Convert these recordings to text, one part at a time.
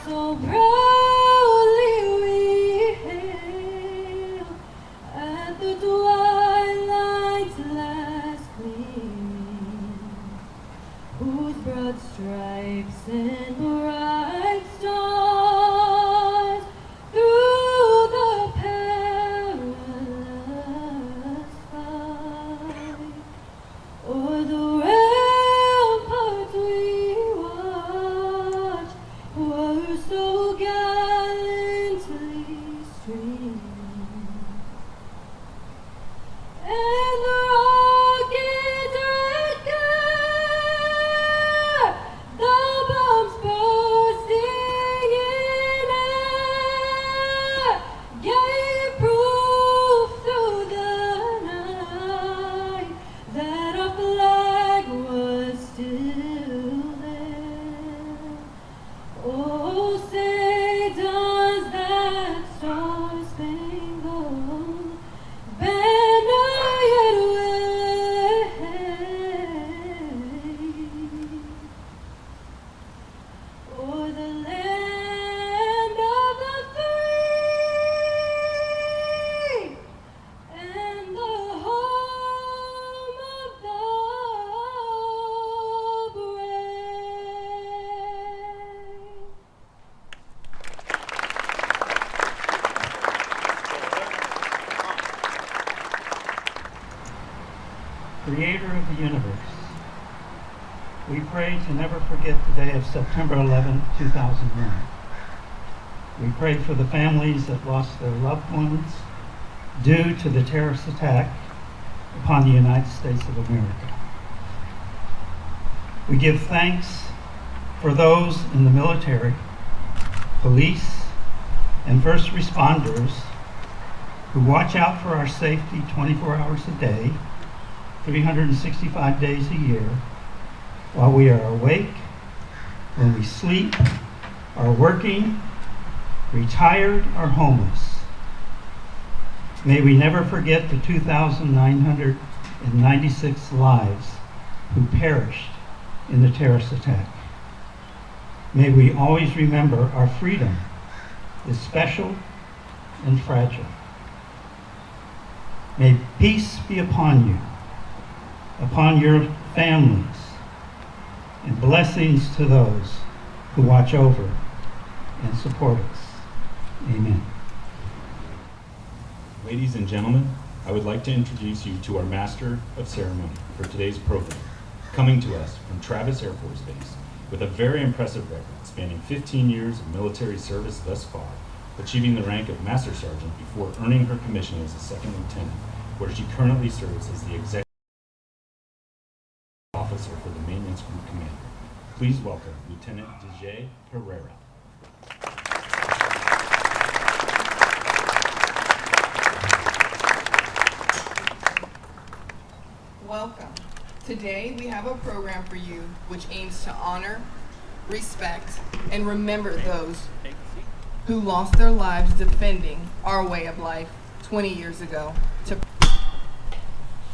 So proudly we hail at the twilight's last gleaming, whose broad stripes and bright stars through the perilous fight, o'er the ramparts we watch, were so gallantly streaming, and the rockets red glare, the bombs bursting in air, gave proof through the night that our flag was still there. Oh, say does that star-spangled banner yet wave o'er the land of the free and the home of the brave. Creator of the universe, we pray to never forget the day of September 11, 2001. We pray for the families that lost their loved ones due to the terrorist attack upon the United States of America. We give thanks for those in the military, police, and first responders who watch out for our safety 24 hours a day, 365 days a year, while we are awake, when we sleep, are working, retired, or homeless. May we never forget the 2,996 lives who perished in the terrorist attack. May we always remember our freedom is special and fragile. May peace be upon you, upon your families, and blessings to those who watch over and support us. Amen. Ladies and gentlemen, I would like to introduce you to our Master of Ceremony for today's program, coming to us from Travis Air Force Base with a very impressive record spanning 15 years of military service thus far, achieving the rank of Master Sergeant before earning her commission as a second lieutenant, where she currently serves as the executive officer for the Maintenance Group Commander. Please welcome Lieutenant DJ Pereira. Welcome. Today we have a program for you which aims to honor, respect, and remember those who lost their lives defending our way of life 20 years ago.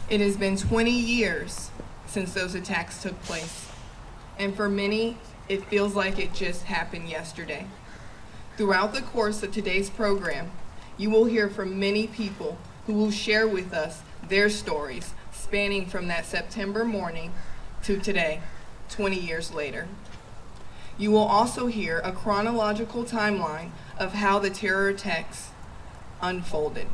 It has been 20 years since those attacks took place, and for many, it feels like it just happened yesterday. Throughout the course of today's program, you will hear from many people who will share with us their stories spanning from that September morning to today, 20 years later. You will also hear a chronological timeline of how the terror attacks unfolded.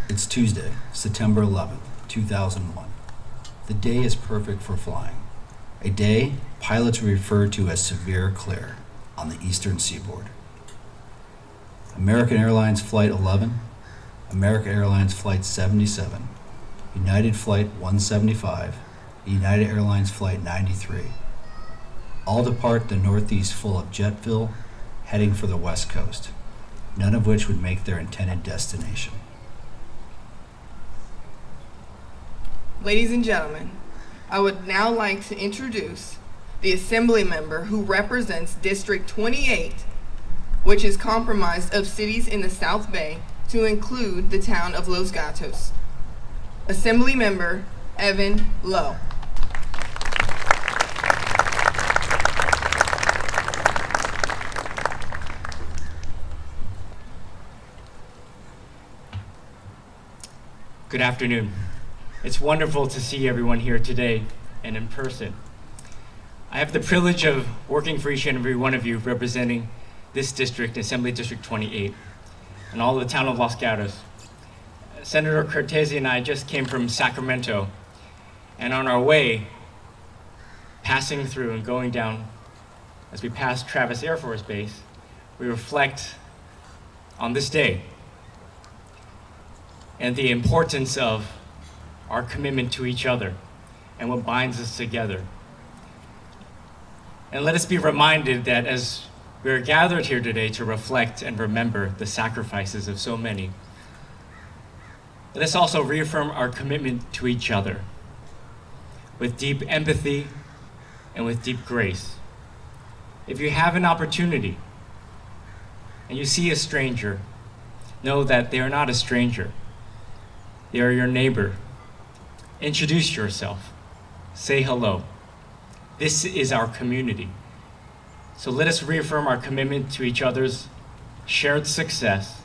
It's Tuesday, September 11th, 2001. The day is perfect for flying. A day pilots refer to as severe clear on the eastern seaboard. American Airlines Flight 11, American Airlines Flight 77, United Flight 175, United Airlines Flight 93. All depart the Northeast full of jet fuel, heading for the West Coast, none of which would make their intended destination. Ladies and gentlemen, I would now like to introduce the assembly member who represents District 28, which is comprised of cities in the South Bay to include the town of Los Gatos. Assembly Member Evan Lowe. Good afternoon. It's wonderful to see everyone here today and in person. I have the privilege of working for each and every one of you representing this district, Assembly District 28, and all of the town of Los Gatos. Senator Cortese and I just came from Sacramento, and on our way, passing through and going down, as we pass Travis Air Force Base, we reflect on this day and the importance of our commitment to each other and what binds us together. And let us be reminded that as we are gathered here today to reflect and remember the sacrifices of so many, let us also reaffirm our commitment to each other with deep empathy and with deep grace. If you have an opportunity and you see a stranger, know that they are not a stranger. They are your neighbor. Introduce yourself. Say hello. This is our community. So let us reaffirm our commitment to each other's shared success,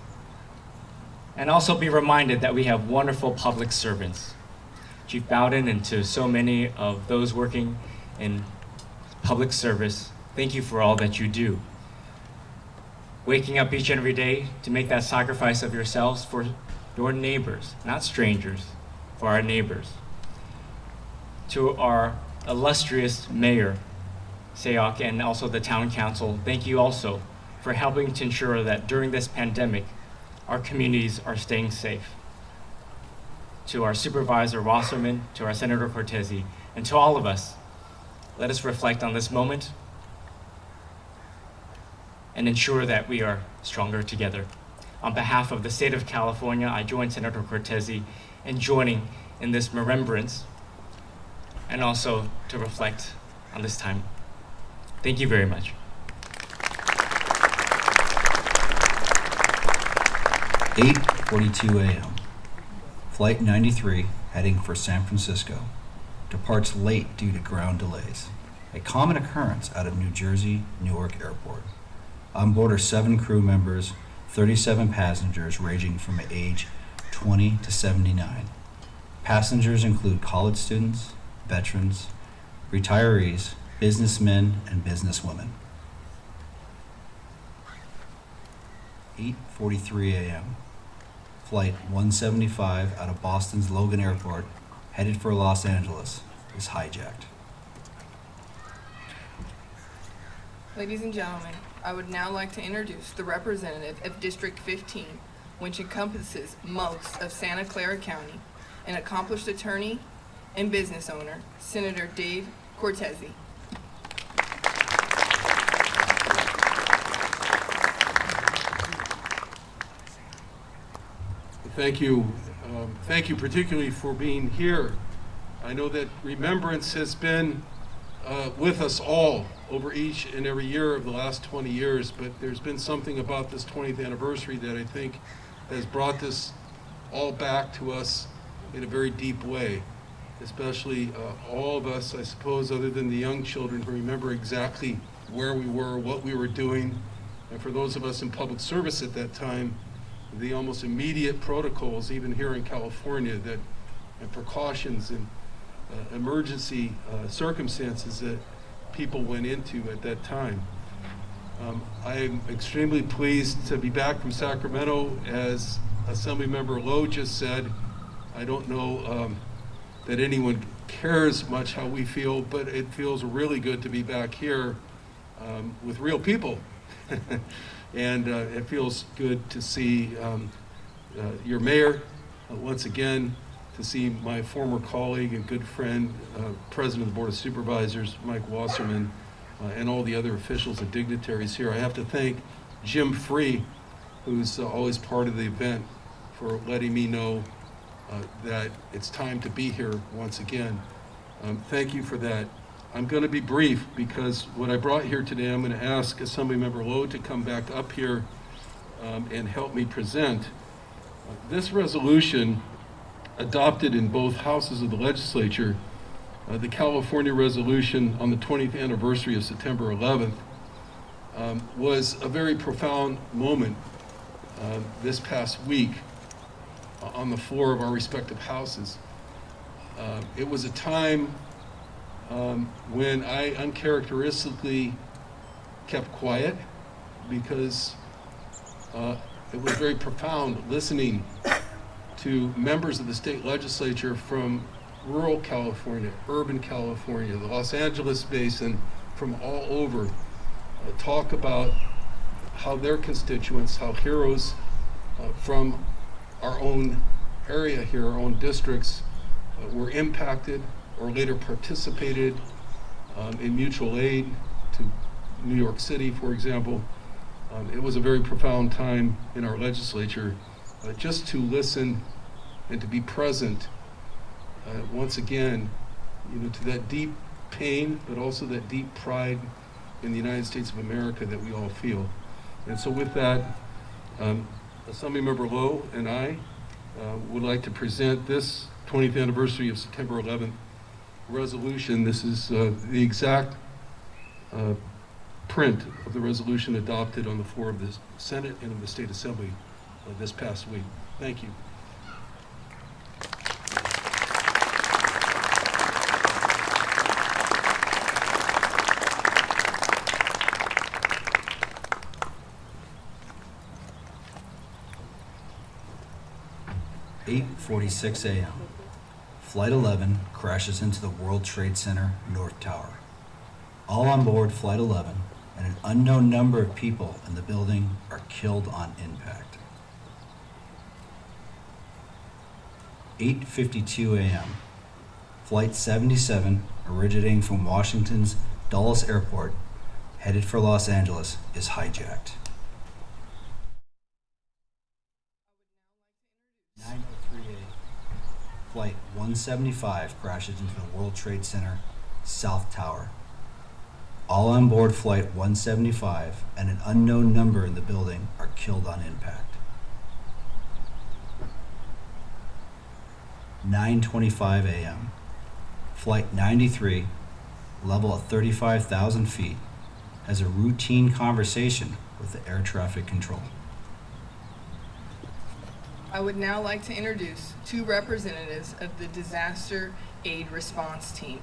and also be reminded that we have wonderful public servants. Chief Bowden, and to so many of those working in public service, thank you for all that you do. Waking up each and every day to make that sacrifice of yourselves for your neighbors, not strangers, for our neighbors. To our illustrious Mayor Sayok and also the Town Council, thank you also for helping to ensure that during this pandemic, our communities are staying safe. To our Supervisor Wasserman, to our Senator Cortese, and to all of us, let us reflect on this moment and ensure that we are stronger together. On behalf of the state of California, I join Senator Cortese in joining in this remembrance and also to reflect on this time. Thank you very much. (8:42 a.m.) Flight 93, heading for San Francisco, departs late due to ground delays, a common occurrence out of New Jersey Newark Airport. On board are 7 crew members, 37 passengers ranging from age 20 to 79. Passengers include college students, veterans, retirees, businessmen, and businesswomen. 8:43 a.m. Flight 175 out of Boston's Logan Airport, headed for Los Angeles, is hijacked. Ladies and gentlemen, I would now like to introduce the representative of District 15, which encompasses most of Santa Clara County, an accomplished attorney and business owner, Senator Dave Cortese. Thank you. Thank you particularly for being here. I know that remembrance has been with us all over each and every year of the last 20 years, but there's been something about this 20th anniversary that I think has brought this all back to us in a very deep way, especially all of us, I suppose, other than the young children, who remember exactly where we were, what we were doing, and for those of us in public service at that time, the almost immediate protocols, even here in California, that and precautions and emergency circumstances that people went into at that time. I am extremely pleased to be back from Sacramento. As Assemblymember Lowe just said, I don't know that anyone cares much how we feel, but it feels really good to be back here with real people. And it feels good to see your mayor once again, to see my former colleague and good friend, President of the Board of Supervisors, Mike Wasserman, and all the other officials and dignitaries here. I have to thank Jim Free, who's always part of the event, for letting me know that it's time to be here once again. Thank you for that. I'm going to be brief because what I brought here today, I'm going to ask Assemblymember Lowe to come back up here and help me present. This resolution, adopted in both houses of the legislature, the California resolution on the 20th anniversary of September 11th, was a very profound moment this past week. on the floor of our respective houses. It was a time when I uncharacteristically kept quiet because it was very profound listening to members of the state legislature from rural California, urban California, the Los Angeles basin, from all over, talk about how their constituents, how heroes from our own area here, our own districts, were impacted or later participated in mutual aid to New York City, for example. It was a very profound time in our legislature just to listen and to be present once again, to that deep pain, but also that deep pride in the United States of America that we all feel. And so with that, Assembly Member Lowe and I would like to present this 20th anniversary of September 11th resolution. This is the exact print of the resolution adopted on the floor of the Senate and of the State Assembly this past week. Thank you. "8:46 a.m. Flight 11 crashes into the World Trade Center North Tower. All on board Flight 11 and an unknown number of people in the building are killed on impact. 8:52 a.m. Flight 77, originating from Washington's Dulles Airport, headed for Los Angeles, is hijacked. 9:03 a.m. Flight 175 crashes into the World Trade Center South Tower. All on board Flight 175 and an unknown number in the building are killed on impact. 9:25 a.m. Flight 93, level at 35,000 feet, has a routine conversation with the air traffic control. I would now like to introduce two representatives of the Disaster Aid Response Team.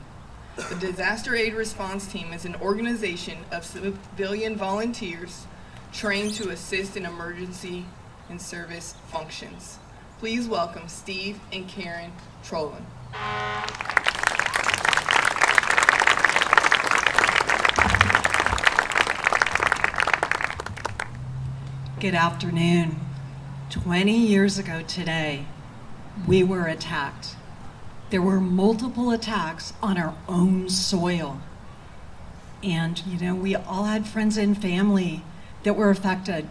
The Disaster Aid Response Team is an organization of civilian volunteers trained to assist in emergency and service functions. Please welcome Steve and Karen Trolin. Good afternoon. 20 years ago today, we were attacked. There were multiple attacks on our own soil. And, we all had friends and family that were affected,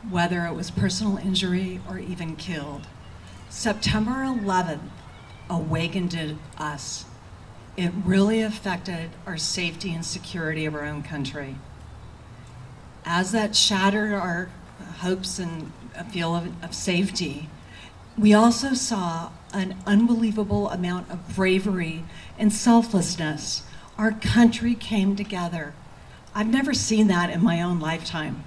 whether it was personal injury or even killed. September 11th awakened us. It really affected our safety and security of our own country. As that shattered our hopes and a feel of safety, we also saw an unbelievable amount of bravery and selflessness. Our country came together. I've never seen that in my own lifetime.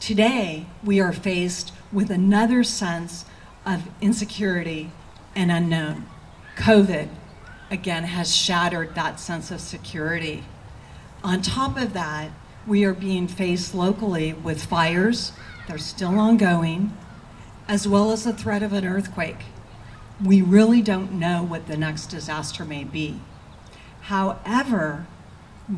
Today, we are faced with another sense of insecurity and unknown. COVID, again, has shattered that sense of security. On top of that, we are being faced locally with fires, they're still ongoing, as well as the threat of an earthquake. We really don't know what the next disaster may be. However,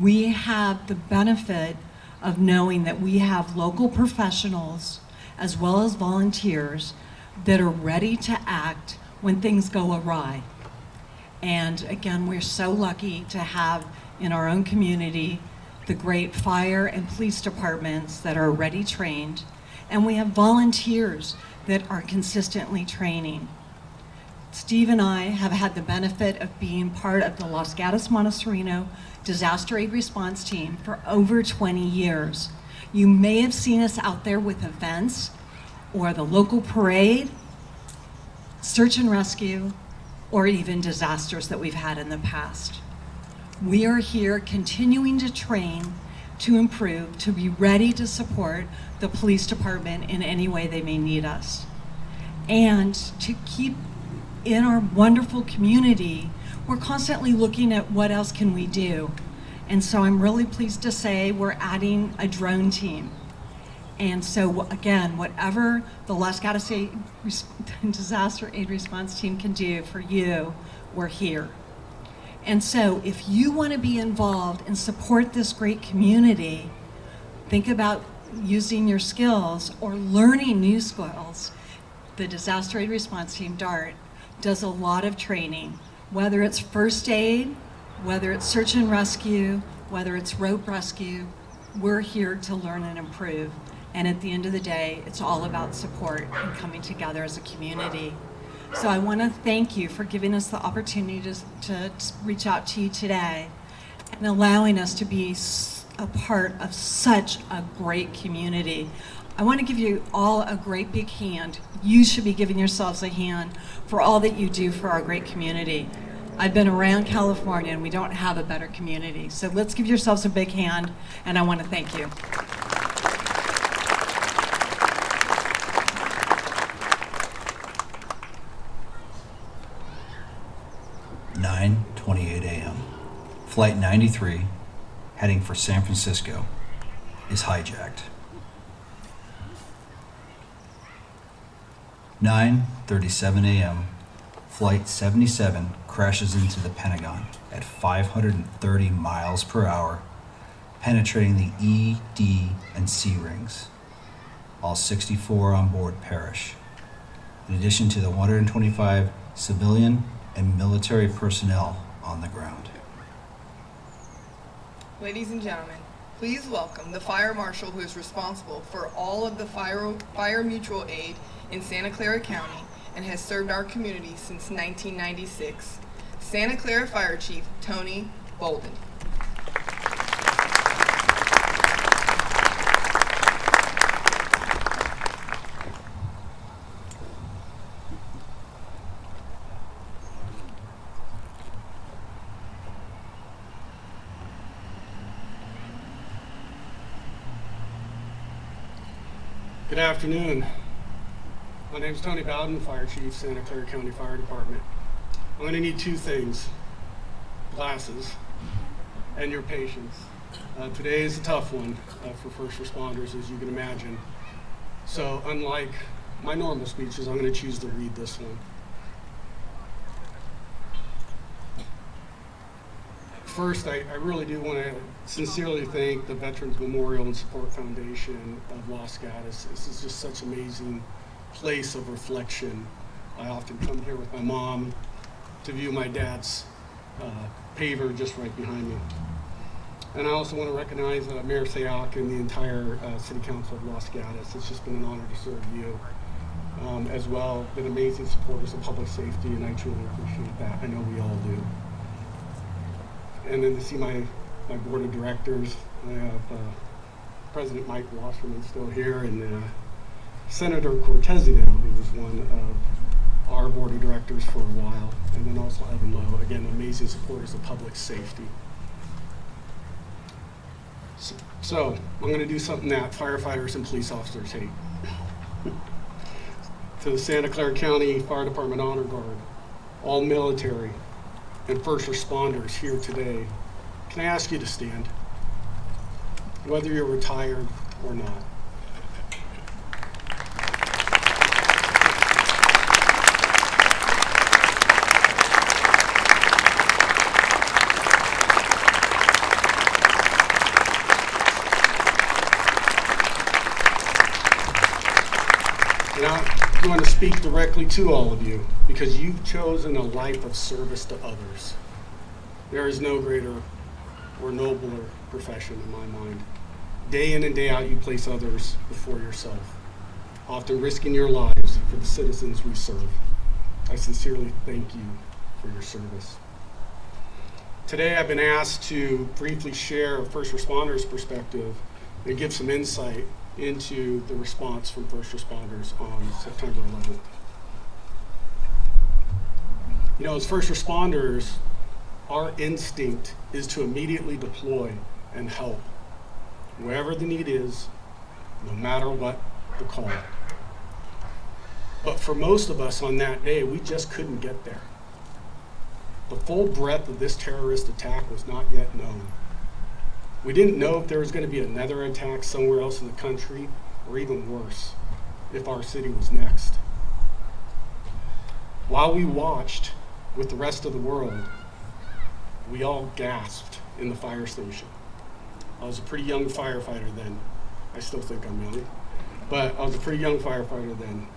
we have the benefit of knowing that we have local professionals as well as volunteers that are ready to act when things go awry. And again, we're so lucky to have in our own community the great fire and police departments that are already trained, and we have volunteers that are consistently training. Steve and I have had the benefit of being part of the Los Gatos Montessorino Disaster Aid Response Team for over 20 years. You may have seen us out there with events or the local parade, search and rescue, or even disasters that we've had in the past. We are here continuing to train, to improve, to be ready to support the police department in any way they may need us. And to keep in our wonderful community, we're constantly looking at what else can we do. And so I'm really pleased to say we're adding a drone team. And so again, whatever the Los Gatos Disaster Aid Response Team can do for you, we're here. And so if you want to be involved and support this great community, think about using your skills or learning new skills. The Disaster Aid Response Team, DART, does a lot of training, whether it's first aid, whether it's search and rescue, whether it's rope rescue. We're here to learn and improve. And at the end of the day, it's all about support and coming together as a community. So I want to thank you for giving us the opportunity to reach out to you today and allowing us to be a part of such a great community. I want to give you all a great big hand. You should be giving yourselves a hand for all that you do for our great community. I've been around California and we don't have a better community. So let's give yourselves a big hand, and I want to thank you. (9:28 a.m.) Flight 93, heading for San Francisco, is hijacked. 9:37 a.m., Flight 77 crashes into the Pentagon at 530 miles per hour, penetrating the E, D, and C rings. All 64 on board perish, in addition to the 125 civilian and military personnel on the ground. Ladies and gentlemen, please welcome the fire marshal who is responsible for all of the fire mutual aid in Santa Clara County and has served our community since 1996, Santa Clara Fire Chief Tony Bolden. Good afternoon. My name is Tony Bowden, Fire Chief, Santa Clara County Fire Department. I'm going to need two things: glasses and your patience. Today is a tough one for first responders, as you can imagine. So unlike my normal speeches, I'm going to choose to read this one. First, I really do want to sincerely thank the Veterans Memorial and Support Foundation of Los Gatos. This is just such an amazing place of reflection. I often come here with my mom to view my dad's paver just right behind me. And I also want to recognize Mayor Sayak and the entire City Council of Los Gatos. It's just been an honor to serve you as well. Been amazing supporters of public safety, and I truly appreciate that. I know we all do. And then to see my board of directors, I have President Mike Wasserman still here, and Senator Cortez now, who was one of our board of directors for a while, and then also Evan Lowe, again, amazing supporters of public safety. So I'm going to do something that firefighters and police officers hate. To the Santa Clara County Fire Department Honor Guard, all military and first responders here today, can I ask you to stand, whether you're retired or not? And I want to speak directly to all of you because you've chosen a life of service to others. There is no greater or nobler profession in my mind. Day in and day out, you place others before yourself, often risking your lives for the citizens we serve. I sincerely thank you for your service. Today, I've been asked to briefly share a first responder's perspective and give some insight into the response from first responders on September 11th. You know, as first responders, our instinct is to immediately deploy and help wherever the need is, no matter what the call. But for most of us on that day, we just couldn't get there. The full breadth of this terrorist attack was not yet known. We didn't know if there was going to be another attack somewhere else in the country, or even worse, if our city was next. While we watched with the rest of the world, we all gasped in the fire station. I was a pretty young firefighter then. I still think I'm young, but I was a pretty young firefighter then.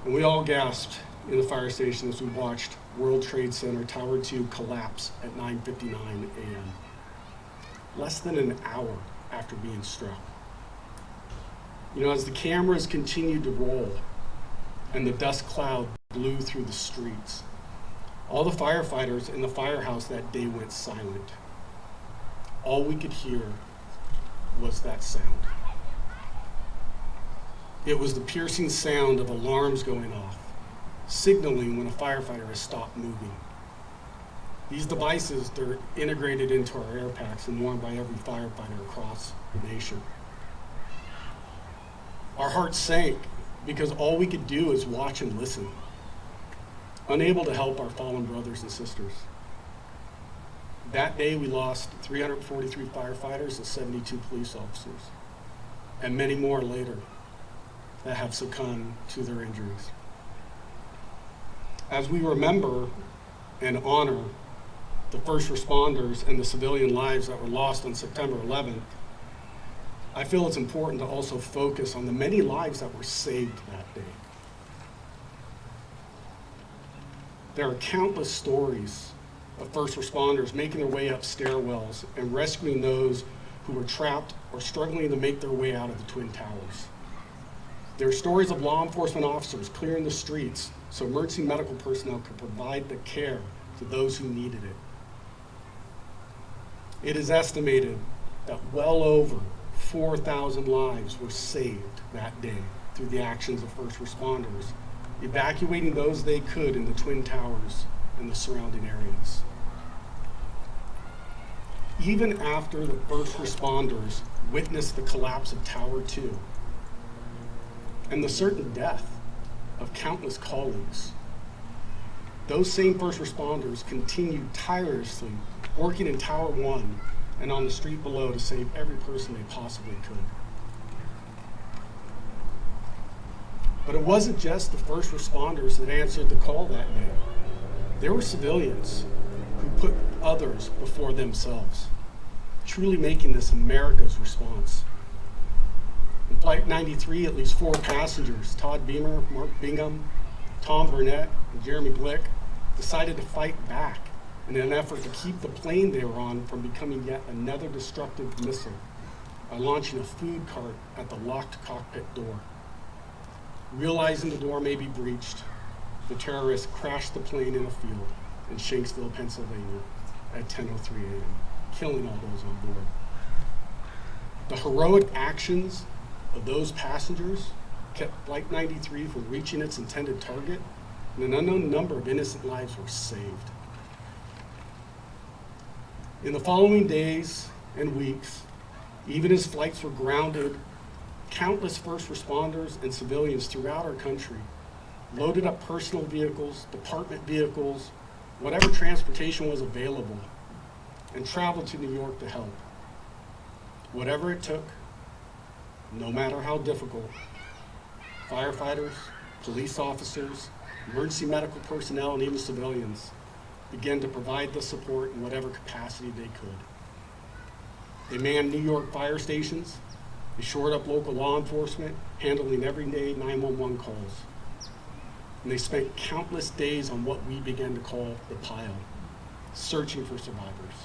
And we all gasped in the fire station as we watched World Trade Center Tower 2 collapse at 9:59 a.m. Less than an hour after being struck. You know, as the cameras continued to roll and the dust cloud blew through the streets, all the firefighters in the firehouse that day went silent. All we could hear was that sound. It was the piercing sound of alarms going off, signaling when a firefighter has stopped moving. These devices, they're integrated into our air packs and worn by every firefighter across the nation. Our hearts sank because all we could do is watch and listen, unable to help our fallen brothers and sisters. That day we lost 343 firefighters and 72 police officers, and many more later that have succumbed to their injuries. As we remember and honor the first responders and the civilian lives that were lost on September 11th, I feel it's important to also focus on the many lives that were saved that day. There are countless stories of first responders making their way up stairwells and rescuing those who were trapped or struggling to make their way out of the Twin Towers. There are stories of law enforcement officers clearing the streets so emergency medical personnel could provide the care to those who needed it. It is estimated that well over 4,000 lives were saved that day through the actions of first responders, evacuating those they could in the Twin Towers and the surrounding areas. Even after the first responders witnessed the collapse of Tower 2 and the certain death of countless colleagues, those same first responders continued tirelessly working in Tower 1 and on the street below to save every person they possibly could. But it wasn't just the first responders that answered the call that day. There were civilians who put others before themselves, truly making this America's response. In Flight 93, at least 4 passengers, Todd Beamer, Mark Bingham, Tom Burnett, and Jeremy Blick, decided to fight back in an effort to keep the plane they were on from becoming yet another destructive missile by launching a food cart at the locked cockpit door. Realizing the door may be breached, the terrorists crashed the plane in a field in Shanksville, Pennsylvania at 10:03 a.m., killing all those on board. The heroic actions of those passengers kept Flight 93 from reaching its intended target, and an unknown number of innocent lives were saved. In the following days and weeks, even as flights were grounded, countless first responders and civilians throughout our country loaded up personal vehicles, department vehicles, whatever transportation was available, and traveled to New York to help. Whatever it took, no matter how difficult, firefighters, police officers, emergency medical personnel, and even civilians began to provide the support in whatever capacity they could. They manned New York fire stations. They shored up local law enforcement, handling everyday 911 calls. And they spent countless days on what we began to call the pile, searching for survivors.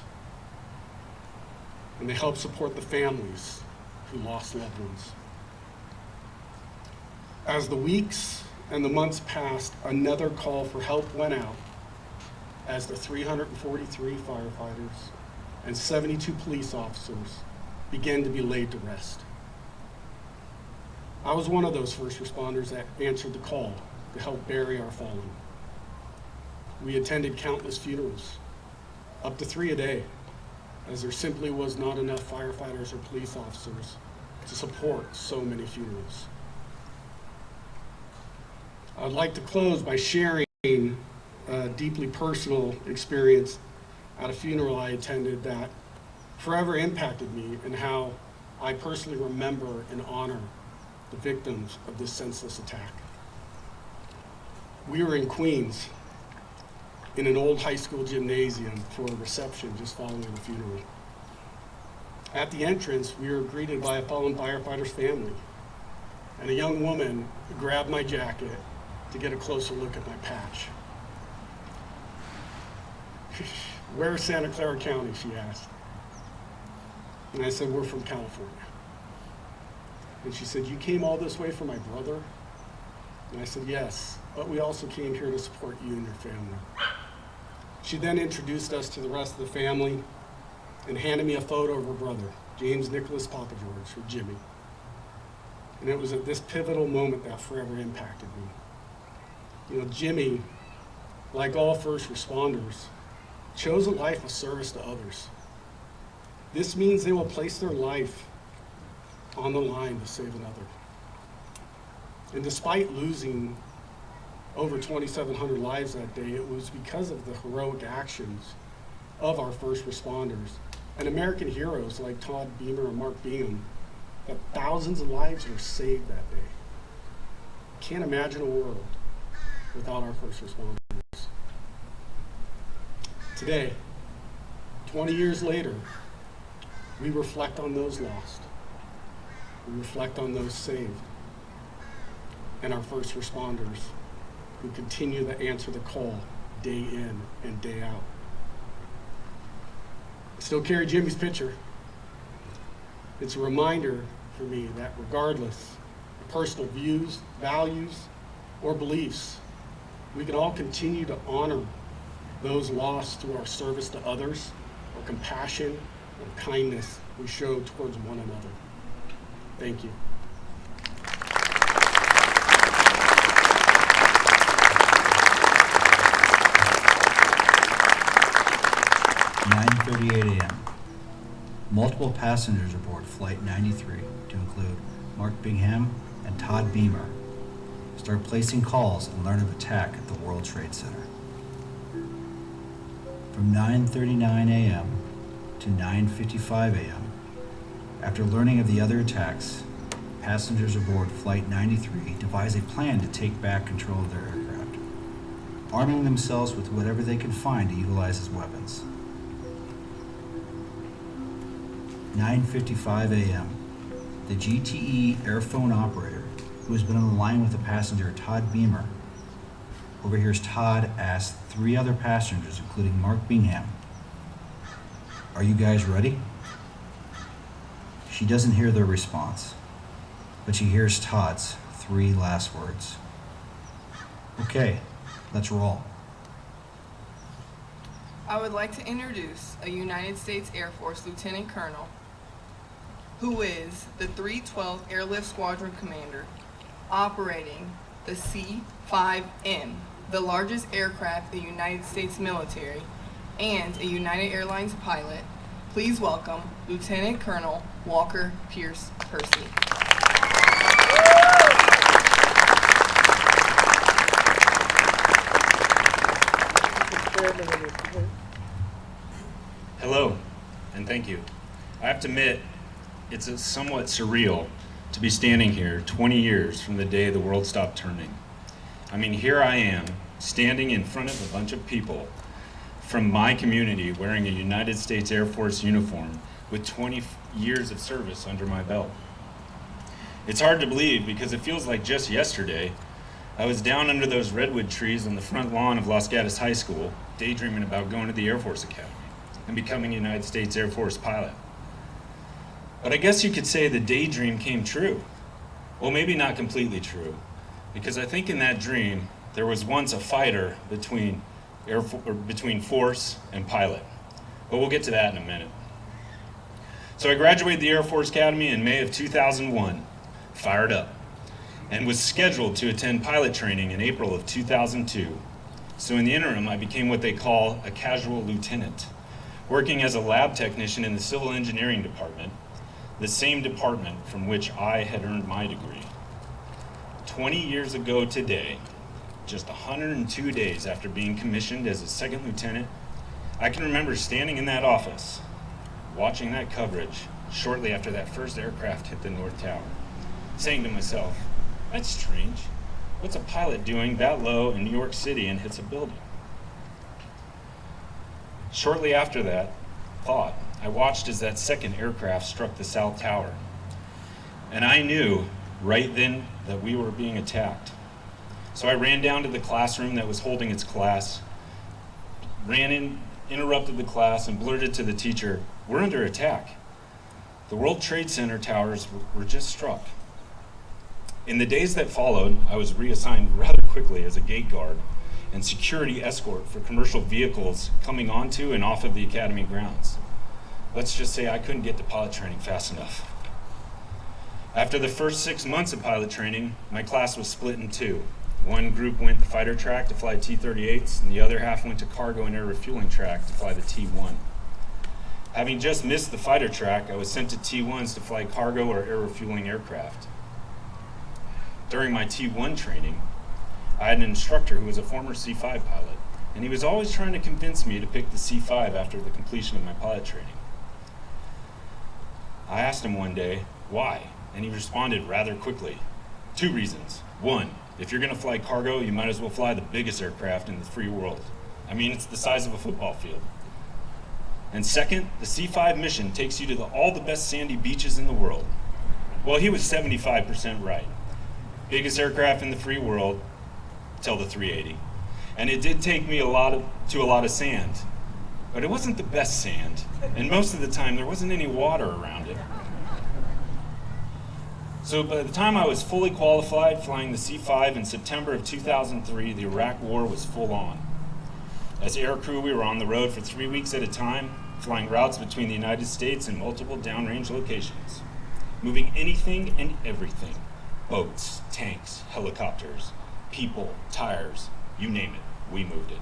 And they helped support the families who lost loved ones. As the weeks and the months passed, another call for help went out as the 343 firefighters and 72 police officers began to be laid to rest. I was one of those first responders that answered the call to help bury our fallen. We attended countless funerals, up to 3 a day, as there simply was not enough firefighters or police officers to support so many funerals. I'd like to close by sharing a deeply personal experience at a funeral I attended that forever impacted me, and how I personally remember and honor the victims of this senseless attack. We were in Queens in an old high school gymnasium for a reception just following the funeral. At the entrance, we were greeted by a fallen firefighter's family, and a young woman grabbed my jacket to get a closer look at my patch. "Where's Santa Clara County?" she asked. And I said, "We're from California." And she said, "You came all this way for my brother?" And I said, "Yes, but we also came here to support you and your family." She then introduced us to the rest of the family and handed me a photo of her brother, James Nicholas Papa George, or Jimmy. And it was at this pivotal moment that forever impacted me. You know, Jimmy, like all first responders, chose a life of service to others. This means they will place their life on the line to save another. And despite losing over 2,700 lives that day, it was because of the heroic actions of our first responders and American heroes like Todd Beamer and Mark Bingham that thousands of lives were saved that day. Can't imagine a world without our first responders. Today, 20 years later, we reflect on those lost. We reflect on those saved, and our first responders who continue to answer the call day in and day out. I still carry Jimmy's picture. It's a reminder for me that regardless of personal views, values, or beliefs, we can all continue to honor those lost through our service to others, or compassion, or kindness we show towards one another. Thank you. (9:38 a.m.) Multiple passengers aboard Flight 93, to include Mark Bingham and Todd Beamer, start placing calls and learn of attack at the World Trade Center. From 9:39 a.m. to 9:55 a.m., after learning of the other attacks, passengers aboard Flight 93 devise a plan to take back control of their aircraft, arming themselves with whatever they can find to utilize as weapons. 9:55 a.m., the GTE airphone operator, who has been on the line with the passenger Todd Beamer, overhears Todd ask 3 other passengers, including Mark Bingham, "Are you guys ready?" She doesn't hear their response, but she hears Todd's 3 last words. "Okay, let's roll." I would like to introduce a United States Air Force Lieutenant Colonel who is the 312th Airlift Squadron Commander operating the C-5M, the largest aircraft in the United States military, and a United Airlines pilot. Please welcome Lieutenant Colonel Walker Pierce Percy. Hello, and thank you. I have to admit, it's somewhat surreal to be standing here 20 years from the day the world stopped turning. I mean, here I am, standing in front of a bunch of people from my community wearing a United States Air Force uniform with 20 years of service under my belt. It's hard to believe because it feels like just yesterday I was down under those redwood trees on the front lawn of Los Gatos High School, daydreaming about going to the Air Force Academy and becoming a United States Air Force pilot. But I guess you could say the daydream came true. Well, maybe not completely true, because I think in that dream there was once a fighter between force and pilot. But we'll get to that in a minute. So I graduated the Air Force Academy in May of 2001, fired up, and was scheduled to attend pilot training in April of 2002. So in the interim, I became what they call a casual lieutenant, working as a lab technician in the civil engineering department, the same department from which I had earned my degree. 20 years ago today, just 102 days after being commissioned as a second lieutenant, I can remember standing in that office, watching that coverage shortly after that first aircraft hit the North Tower, saying to myself, that's strange. What's a pilot doing that low in New York City and hits a building? Shortly after that thought, I watched as that second aircraft struck the South Tower. And I knew right then that we were being attacked. So I ran down to the classroom that was holding its class, interrupted the class, and blurted to the teacher, we're under attack. The World Trade Center towers were just struck. In the days that followed, I was reassigned rather quickly as a gate guard and security escort for commercial vehicles coming onto and off of the academy grounds. Let's just say I couldn't get to pilot training fast enough. After the first 6 months of pilot training, my class was split in two. One group went the fighter track to fly T-38s, and the other half went to cargo and air refueling track to fly the T-1. Having just missed the fighter track, I was sent to T-1s to fly cargo or air refueling aircraft. During my T-1 training, I had an instructor who was a former C-5 pilot, and he was always trying to convince me to pick the C-5 after the completion of my pilot training. I asked him one day, why? And he responded rather quickly. 2 reasons. 1, if you're going to fly cargo, you might as well fly the biggest aircraft in the free world. I mean, it's the size of a football field. And 2nd, the C-5 mission takes you to all the best sandy beaches in the world. Well, he was 75% right. Biggest aircraft in the free world, till the 380. And it did take me to a lot of sand, but it wasn't the best sand. And most of the time, there wasn't any water around it. So by the time I was fully qualified flying the C-5 in September of 2003, the Iraq War was full on. As air crew, we were on the road for 3 weeks at a time, flying routes between the United States and multiple downrange locations, moving anything and everything. Boats, tanks, helicopters, people, tires, you name it, we moved it.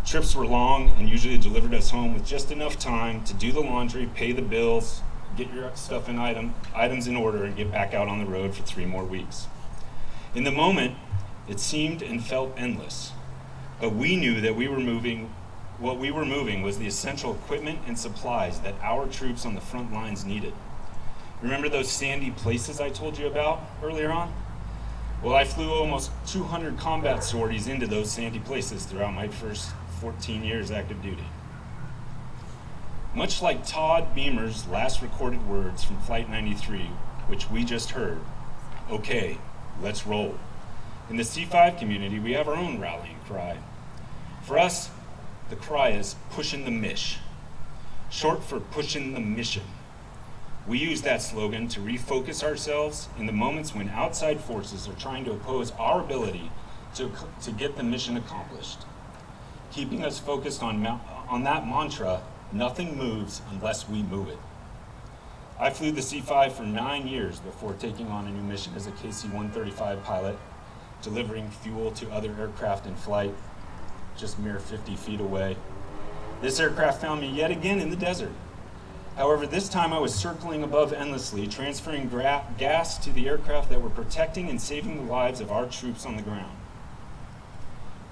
Trips were long and usually delivered us home with just enough time to do the laundry, pay the bills, get your stuff in items in order, and get back out on the road for 3 more weeks. In the moment, it seemed and felt endless, but we knew that what we were moving was the essential equipment and supplies that our troops on the front lines needed. Remember those sandy places I told you about earlier on? Well, I flew almost 200 combat sorties into those sandy places throughout my first 14 years active duty. Much like Todd Beamer's last recorded words from Flight 93, which we just heard, okay, let's roll. In the C-5 community, we have our own rallying cry. For us, the cry is pushin' the mish, short for pushin' the mission. We use that slogan to refocus ourselves in the moments when outside forces are trying to oppose our ability to get the mission accomplished. Keeping us focused on that mantra, nothing moves unless we move it. I flew the C-5 for 9 years before taking on a new mission as a KC-135 pilot, delivering fuel to other aircraft in flight, just mere 50 feet away. This aircraft found me yet again in the desert. However, this time I was circling above endlessly, transferring gas to the aircraft that were protecting and saving the lives of our troops on the ground.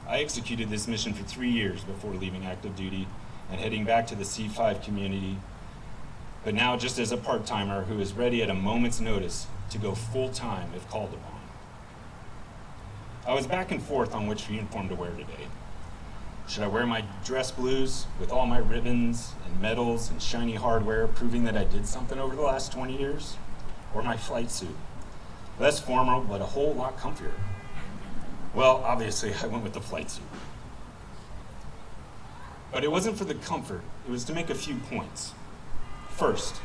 I executed this mission for 3 years before leaving active duty and heading back to the C-5 community, but now just as a part-timer who is ready at a moment's notice to go full-time if called upon. I was back and forth on which uniform to wear today. Should I wear my dress blues with all my ribbons and medals and shiny hardware proving that I did something over the last 20 years? Or my flight suit? Less formal, but a whole lot comfier. Well, obviously I went with the flight suit. But it wasn't for the comfort, it was to make a few points. First,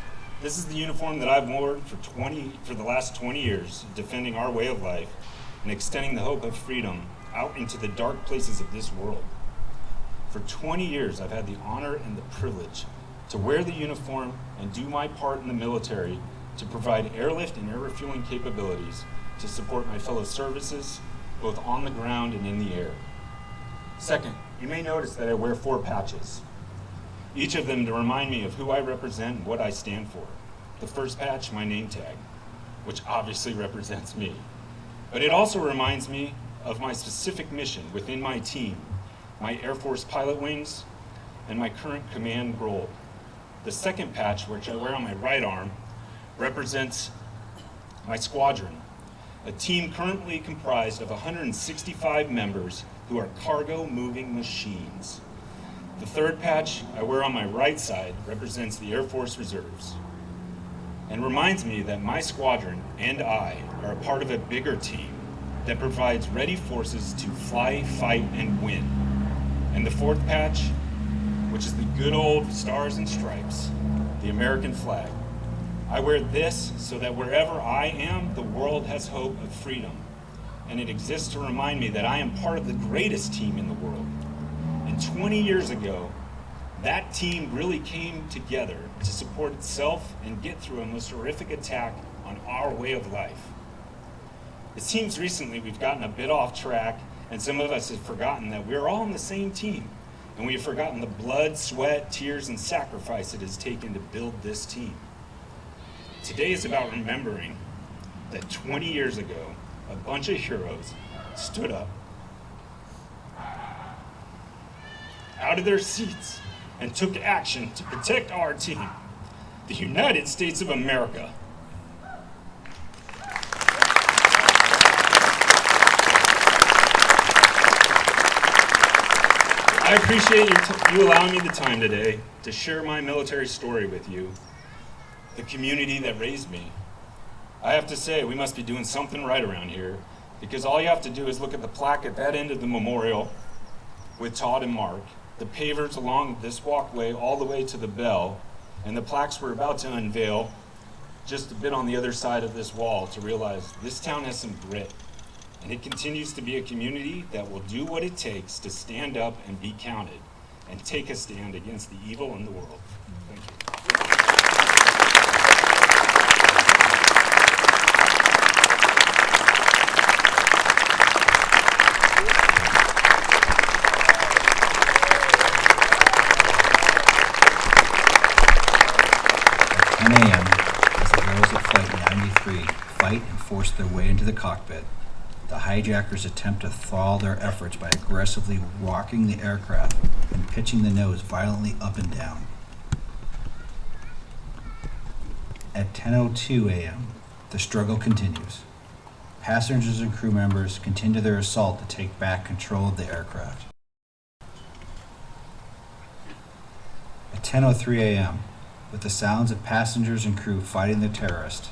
this is the uniform that I've worn for the last 20 years, defending our way of life and extending the hope of freedom out into the dark places of this world. For 20 years, I've had the honor and the privilege to wear the uniform and do my part in the military to provide airlift and air refueling capabilities to support my fellow services, both on the ground and in the air. Second, you may notice that I wear 4 patches, each of them to remind me of who I represent and what I stand for. The first patch, my name tag, which obviously represents me. But it also reminds me of my specific mission within my team, my Air Force pilot wings, and my current command role. The second patch, which I wear on my right arm, represents my squadron, a team currently comprised of 165 members who are cargo-moving machines. The third patch I wear on my right side represents the Air Force Reserves and reminds me that my squadron and I are a part of a bigger team that provides ready forces to fly, fight, and win. And the fourth patch, which is the good old stars and stripes, the American flag. I wear this so that wherever I am, the world has hope of freedom. And it exists to remind me that I am part of the greatest team in the world. And 20 years ago, that team really came together to support itself and get through a most horrific attack on our way of life. It seems recently we've gotten a bit off track, and some of us have forgotten that we're all on the same team, and we have forgotten the blood, sweat, tears, and sacrifice it has taken to build this team. Today is about remembering that 20 years ago, a bunch of heroes stood up out of their seats and took action to protect our team, the United States of America. I appreciate you allowing me the time today to share my military story with you, the community that raised me. I have to say, we must be doing something right around here, because all you have to do is look at the plaque at that end of the memorial with Todd and Mark, the pavers along this walkway all the way to the bell, and the plaques we're about to unveil just a bit on the other side of this wall to realize this town has some grit, and it continues to be a community that will do what it takes to stand up and be counted and take a stand against the evil in the world. Thank you. 10 a.m., as the arrows of Flight 93 fight and force their way into the cockpit, the hijackers attempt to throttle their efforts by aggressively rocking the aircraft and pitching the nose violently up and down. At 10:02 a.m., the struggle continues. Passengers and crew members continue their assault to take back control of the aircraft. At 10:03 a.m., with the sounds of passengers and crew fighting the terrorist,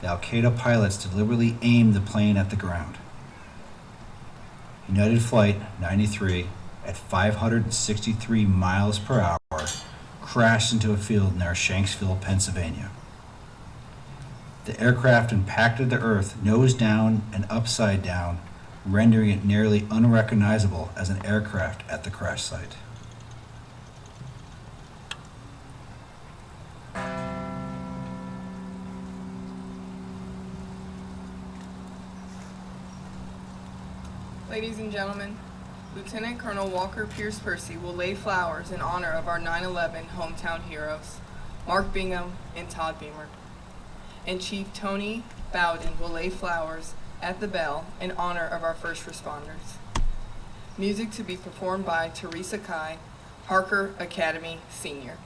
the Al-Qaeda pilots deliberately aimed the plane at the ground. United Flight 93, at 563 miles per hour, crashed into a field near Shanksville, Pennsylvania. The aircraft impacted the earth nose down and upside down, rendering it nearly unrecognizable as an aircraft at the crash site. Ladies and gentlemen, Lieutenant Colonel Walker Pierce Percy will lay flowers in honor of our 9/11 hometown heroes, Mark Bingham and Todd Beamer. And Chief Tony Bowden will lay flowers at the bell in honor of our first responders. Music to be performed by Teresa Kai, Harker Academy Senior.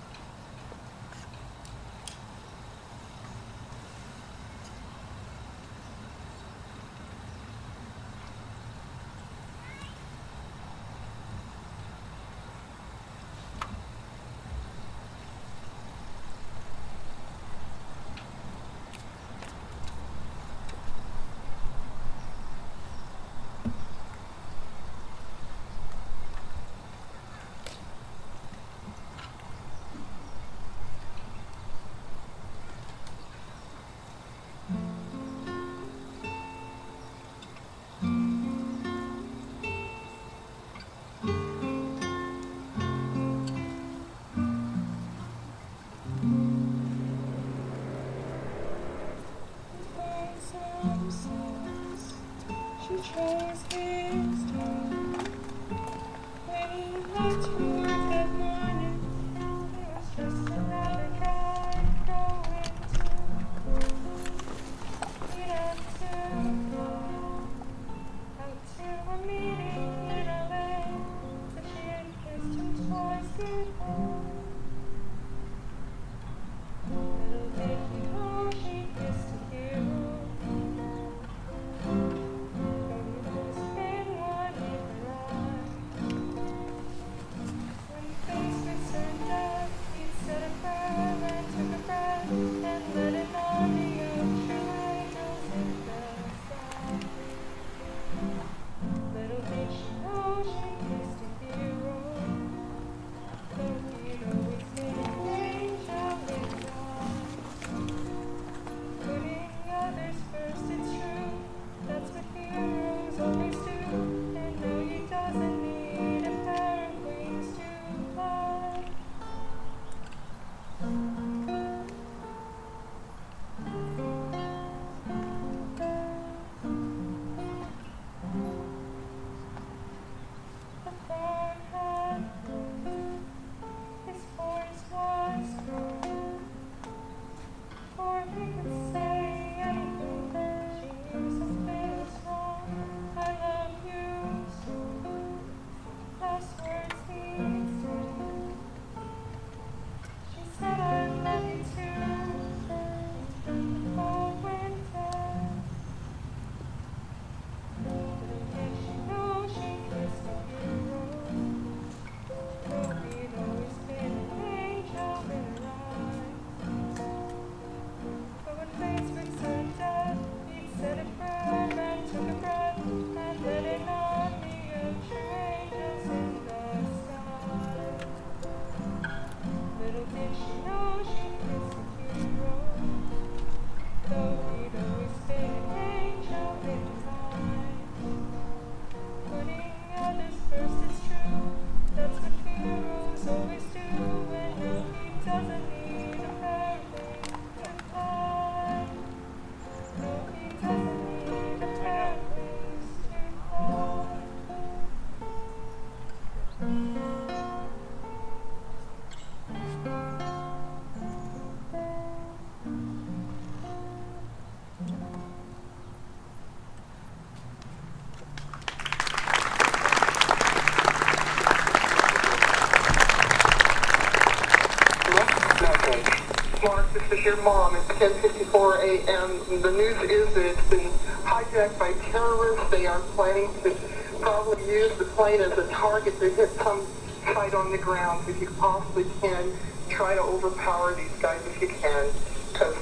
is your mom. It's 10:54 a.m. The news is that it's been hijacked by terrorists. They are planning to probably use the plane as a target to hit some site on the ground. If you possibly can, try to overpower these guys if you can, because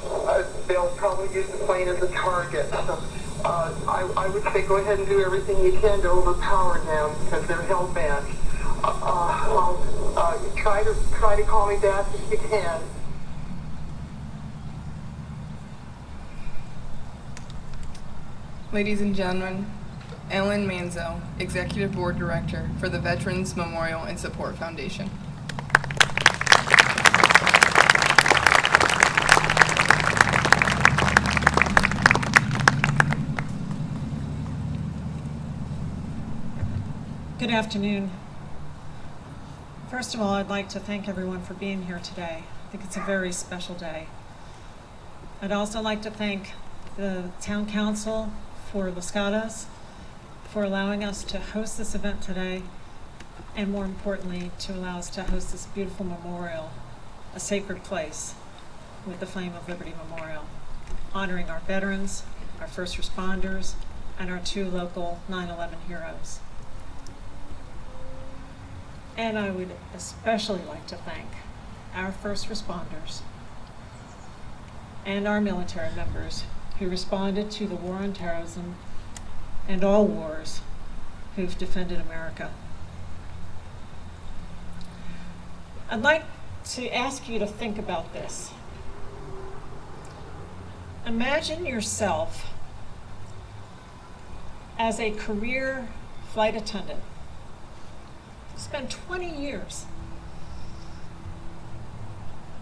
they'll probably use the plane as a target. So I would say go ahead and do everything you can to overpower them, because they're hell-bent. Try to call me back if you can. Ladies and gentlemen, Ellen Manzo, Executive Board Director for the Veterans Memorial and Support Foundation. Good afternoon. First of all, I'd like to thank everyone for being here today. I think it's a very special day. I'd also like to thank the Town Council for Los Gatos for allowing us to host this event today, and more importantly, to allow us to host this beautiful memorial, a sacred place with the Flame of Liberty Memorial, honoring our veterans, our first responders, and our 2 local 9/11 heroes. And I would especially like to thank our first responders and our military members who responded to the war on terrorism and all wars who've defended America. I'd like to ask you to think about this. Imagine yourself as a career flight attendant. Spent 20 years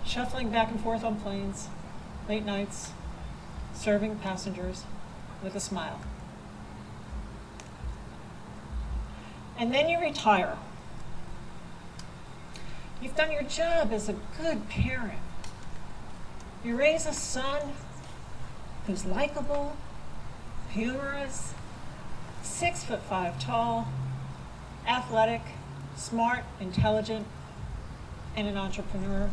shuffling back and forth on planes, late nights, serving passengers with a smile. And then you retire. You've done your job as a good parent. You raise a son who's likable, humorous, 6'5" tall, athletic, smart, intelligent, and an entrepreneur,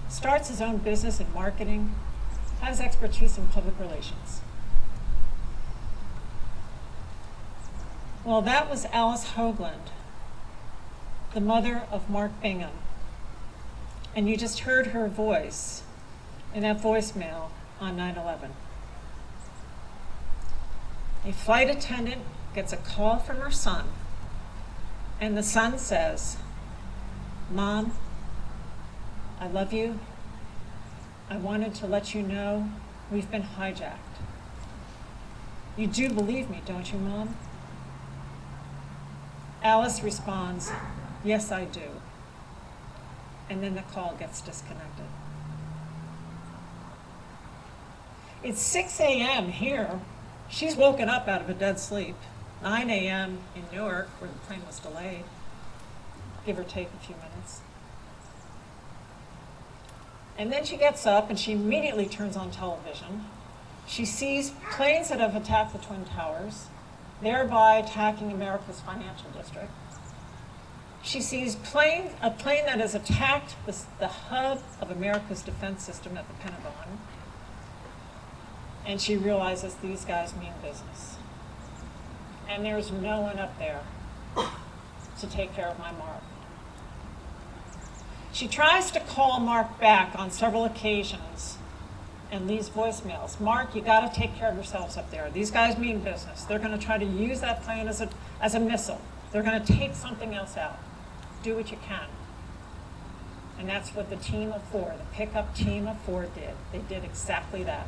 starts his own business in marketing, has expertise in public relations. Well, that was Alice Hoagland, the mother of Mark Bingham. And you just heard her voice in that voicemail on 9/11. A flight attendant gets a call from her son, and the son says, "Mom, I love you. I wanted to let you know we've been hijacked. You do believe me, don't you, Mom?" Alice responds, "Yes, I do." And then the call gets disconnected. It's 6 a.m. here. She's woken up out of a dead sleep. 9 a.m. in Newark, where the plane was delayed, give or take a few minutes. And then she gets up and she immediately turns on television. She sees planes that have attacked the Twin Towers, thereby attacking America's financial district. She sees a plane that has attacked the hub of America's defense system at the Pentagon. And she realizes these guys mean business. And there's no one up there to take care of my Mark. She tries to call Mark back on several occasions and leaves voicemails. "Mark, you gotta take care of yourselves up there. These guys mean business. They're gonna try to use that plane as a missile. They're gonna take something else out. Do what you can." And that's what the team of 4, the pickup team of 4 did. They did exactly that.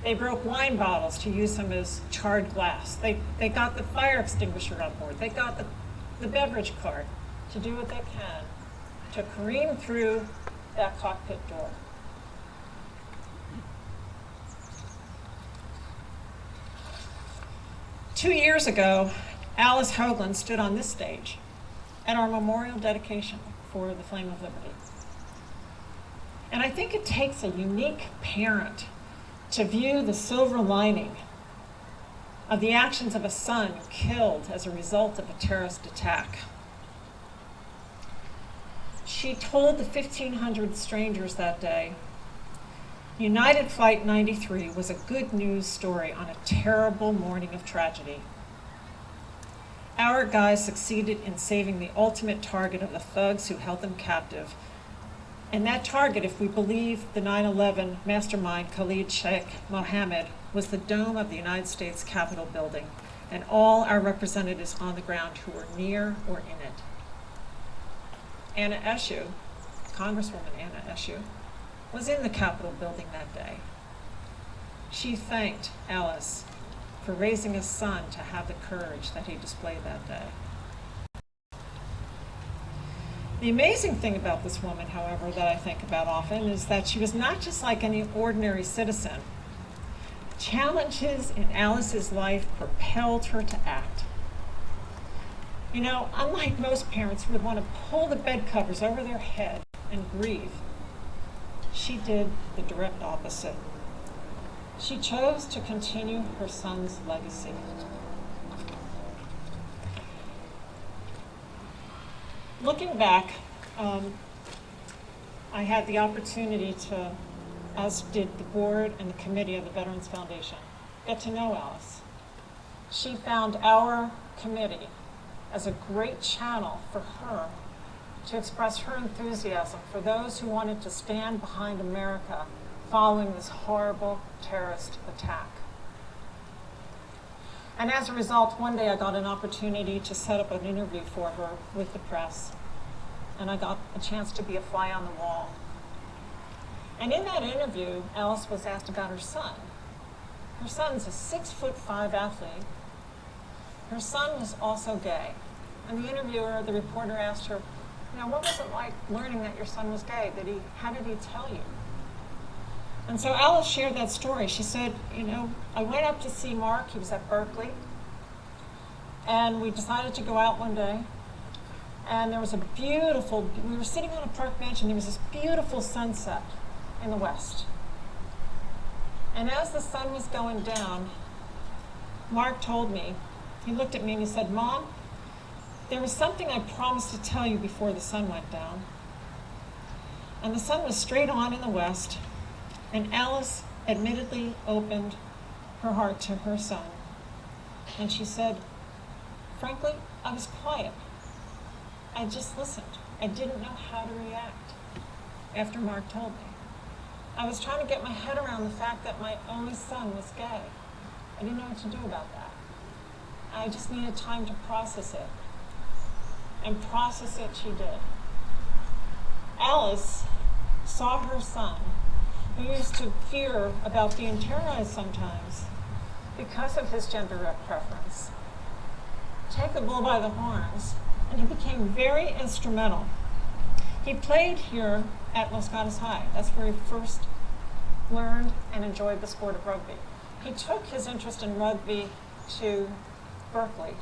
They broke wine bottles to use them as charred glass. They got the fire extinguisher on board. They got the beverage cart to do what they can to careen through that cockpit door. Two years ago, Alice Hoagland stood on this stage at our memorial dedication for the Flame of Liberty. And I think it takes a unique parent to view the silver lining of the actions of a son killed as a result of a terrorist attack. She told the 1,500 strangers that day United Flight 93 was a good news story on a terrible morning of tragedy. Our guys succeeded in saving the ultimate target of the thugs who held them captive. And that target, if we believe the 9/11 mastermind Khalid Sheikh Mohammed, was the dome of the United States Capitol building and all our representatives on the ground who were near or in it. Anna Eshoo, Congresswoman Anna Eshoo, was in the Capitol building that day. She thanked Alice for raising his son to have the courage that he displayed that day. The amazing thing about this woman, however, that I think about often is that she was not just like any ordinary citizen. Challenges in Alice's life propelled her to act. You know, unlike most parents who would want to pull the bed covers over their head and grieve, she did the direct opposite. She chose to continue her son's legacy. Looking back, I had the opportunity to, as did the board and the committee of the Veterans Foundation, get to know Alice. She found our committee as a great channel for her to express her enthusiasm for those who wanted to stand behind America following this horrible terrorist attack. And as a result, one day I got an opportunity to set up an interview for her with the press. And I got a chance to be a fly on the wall. And in that interview, Alice was asked about her son. Her son's a 6'5" athlete. Her son was also gay. And the interviewer, the reporter, asked her, you know, what was it like learning that your son was gay? How did he tell you? And so Alice shared that story. She said, you know, I went up to see Mark. He was at Berkeley. And we decided to go out one day. And there was we were sitting on a park bench, and there was this beautiful sunset in the west. And as the sun was going down, Mark told me, he looked at me and he said, Mom, there was something I promised to tell you before the sun went down. And the sun was straight on in the west, and Alice admittedly opened her heart to her son. And she said, frankly, I was quiet. I just listened. I didn't know how to react after Mark told me. I was trying to get my head around the fact that my only son was gay. I didn't know what to do about that. I just needed time to process it. And process it she did. Alice saw her son, who used to fear about being terrorized sometimes because of his gender preference, take the bull by the horns, and he became very instrumental. He played here at Los Gatos High. That's where he first learned and enjoyed the sport of rugby. He took his interest in rugby to Berkeley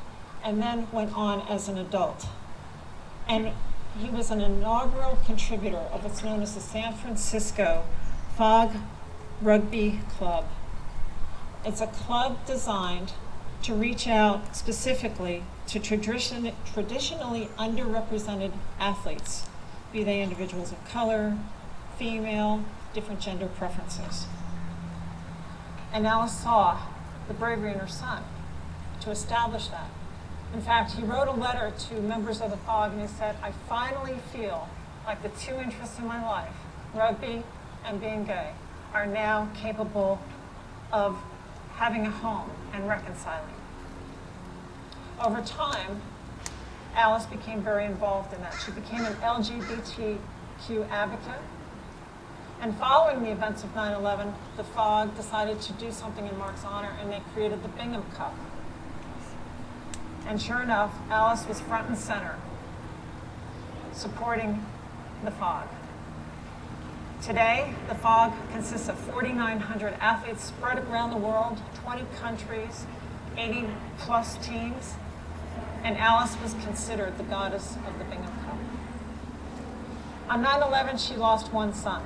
and then went on as an adult. And he was an inaugural contributor of what's known as the San Francisco Fog Rugby Club. It's a club designed to reach out specifically to traditionally underrepresented athletes, be they individuals of color, female, different gender preferences. And Alice saw the bravery in her son to establish that. In fact, he wrote a letter to members of the FOG and he said, I finally feel like the two interests in my life, rugby and being gay, are now capable of having a home and reconciling. Over time, Alice became very involved in that. She became an LGBTQ advocate. And following the events of 9/11, the FOG decided to do something in Mark's honor, and they created the Bingham Cup. And sure enough, Alice was front and center, supporting the FOG. Today, the FOG consists of 4,900 athletes spread around the world, 20 countries, 80 plus teams, and Alice was considered the goddess of the Bingham Cup. On 9/11, she lost one son.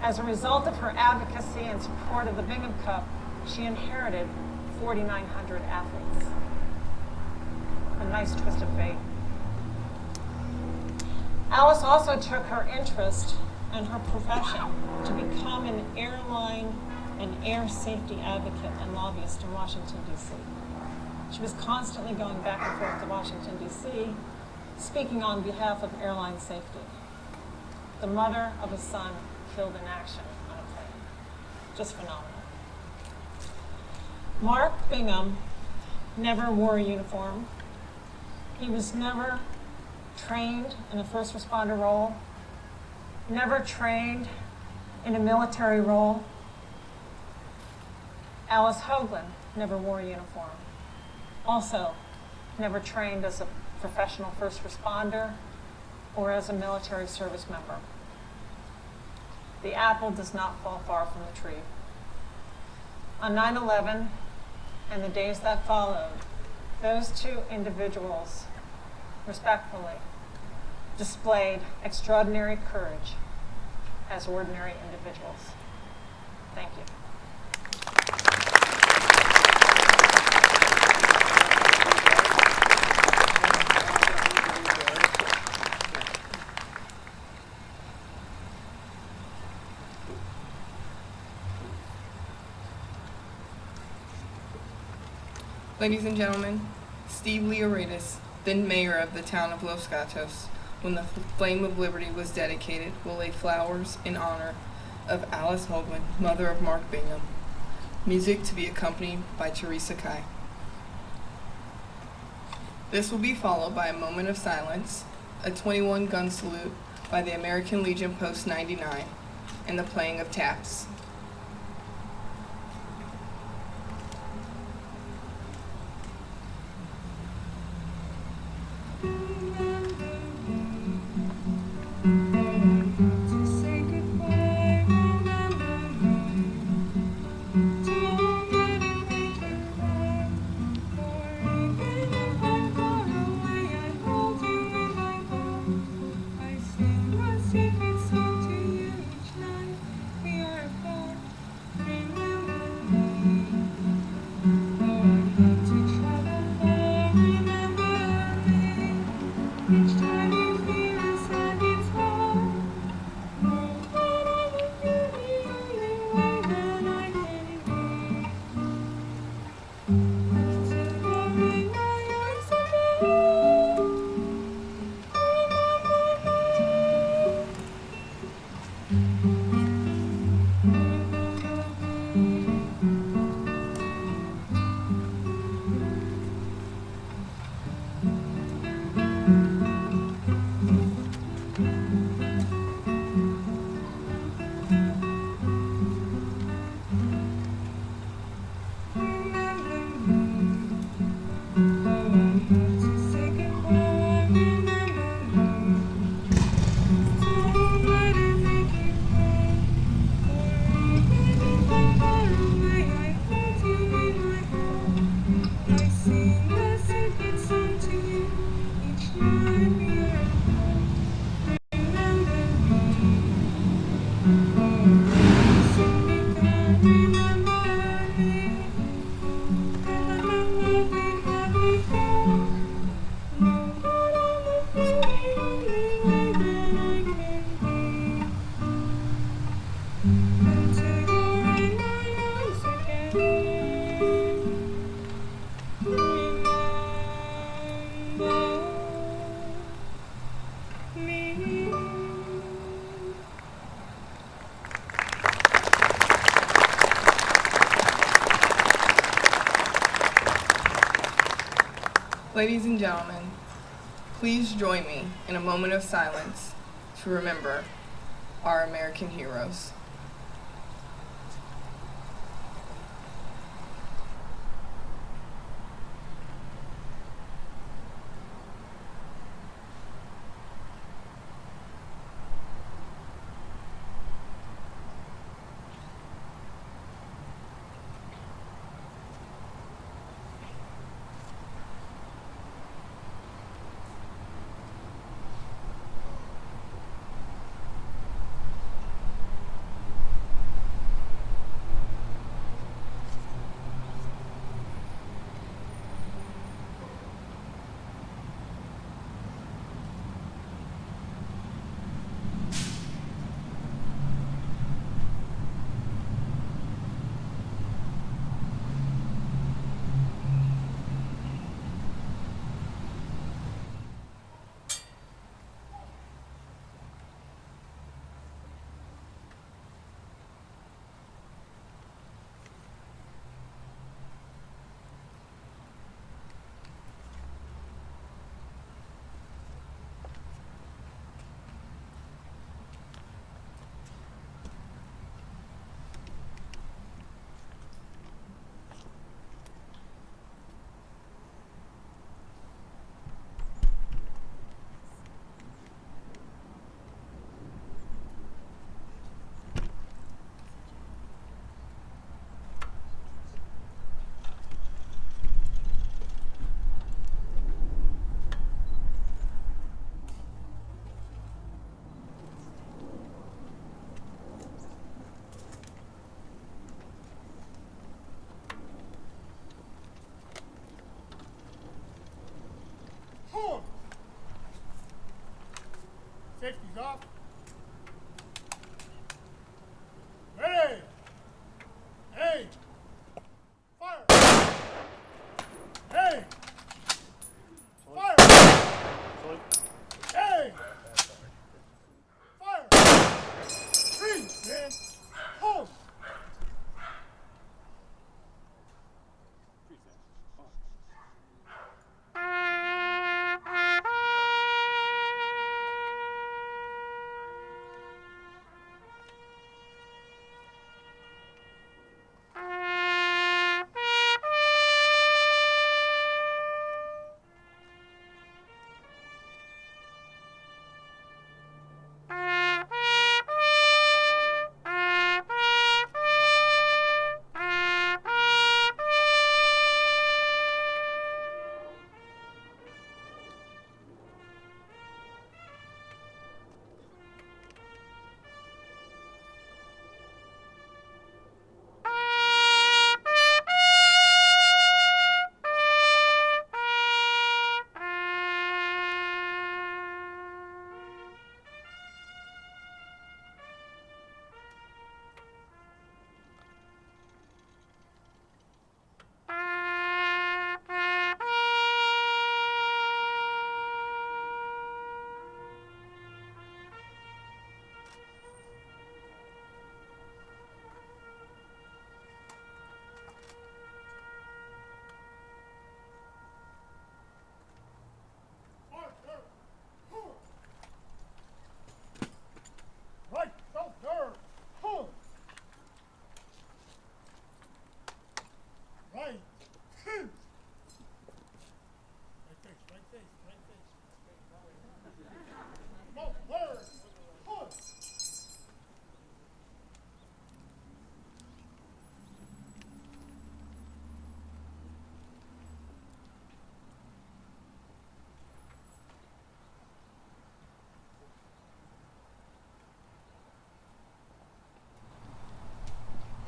As a result of her advocacy and support of the Bingham Cup, she inherited 4,900 athletes. A nice twist of fate. Alice also took her interest and her profession to become an airline and air safety advocate and lobbyist in Washington, D.C. She was constantly going back and forth to Washington, D.C., speaking on behalf of airline safety. The mother of a son killed in action on a plane. Just phenomenal. Mark Bingham never wore a uniform. He was never trained in a first responder role, never trained in a military role. Alice Hoagland never wore a uniform. Also, never trained as a professional first responder or as a military service member. The apple does not fall far from the tree. On 9/11 and the days that followed, those two individuals respectfully displayed extraordinary courage as ordinary individuals. Thank you. Ladies and gentlemen, Steve Leoridis, then mayor of the town of Los Gatos, when the Flame of Liberty was dedicated, will lay flowers in honor of Alice Hoagland, mother of Mark Bingham. Music to be accompanied by Teresa Kai. This will be followed by a moment of silence, a 21-gun salute by the American Legion Post 99, and the playing of taps. Ladies and gentlemen, please join me in a moment of silence to remember our American heroes.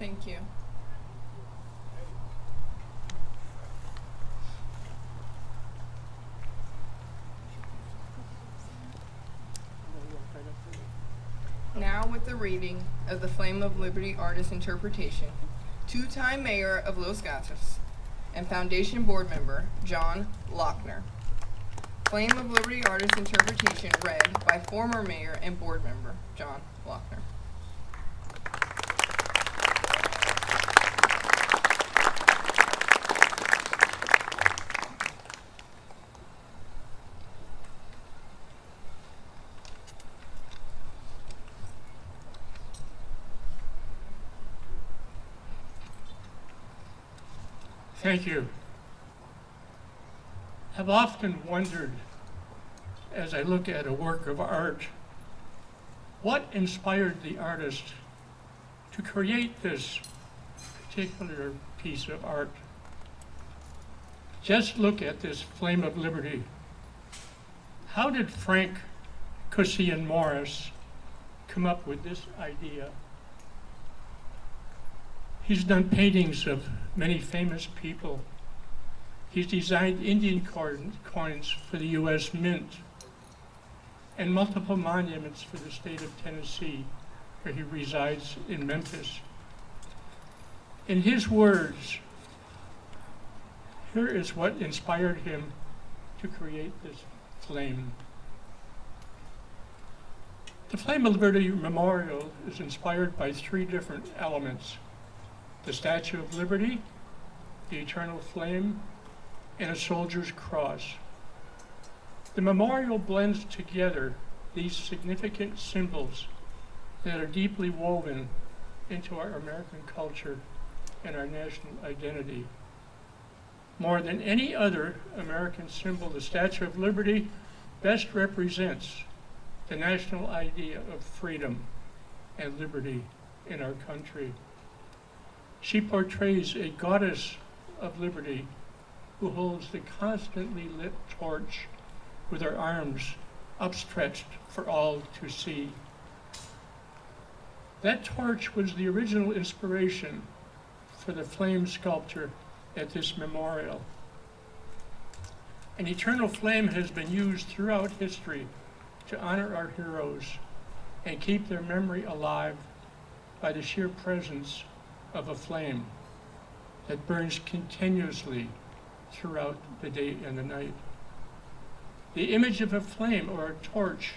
Thank you. Now with the reading of the Flame of Liberty Artist Interpretation, two-time Mayor of Los Gatos and Foundation Board Member John Lochner. Flame of Liberty Artist Interpretation read by former Mayor and Board Member John Lochner. Thank you. I've often wondered, as I look at a work of art, what inspired the artist to create this particular piece of art. Just look at this Flame of Liberty. How did Frank Cussian Morris come up with this idea? He's done paintings of many famous people. He's designed Indian coins for the U.S. Mint and multiple monuments for the state of Tennessee, where he resides in Memphis. In his words, here is what inspired him to create this flame. The Flame of Liberty Memorial is inspired by three different elements: the Statue of Liberty, the Eternal Flame, and a soldier's cross. The memorial blends together these significant symbols that are deeply woven into our American culture and our national identity. More than any other American symbol, the Statue of Liberty best represents the national idea of freedom and liberty in our country. She portrays a goddess of liberty who holds the constantly lit torch with her arms upstretched for all to see. That torch was the original inspiration for the flame sculpture at this memorial. An eternal flame has been used throughout history to honor our heroes and keep their memory alive by the sheer presence of a flame that burns continuously throughout the day and the night. The image of a flame or a torch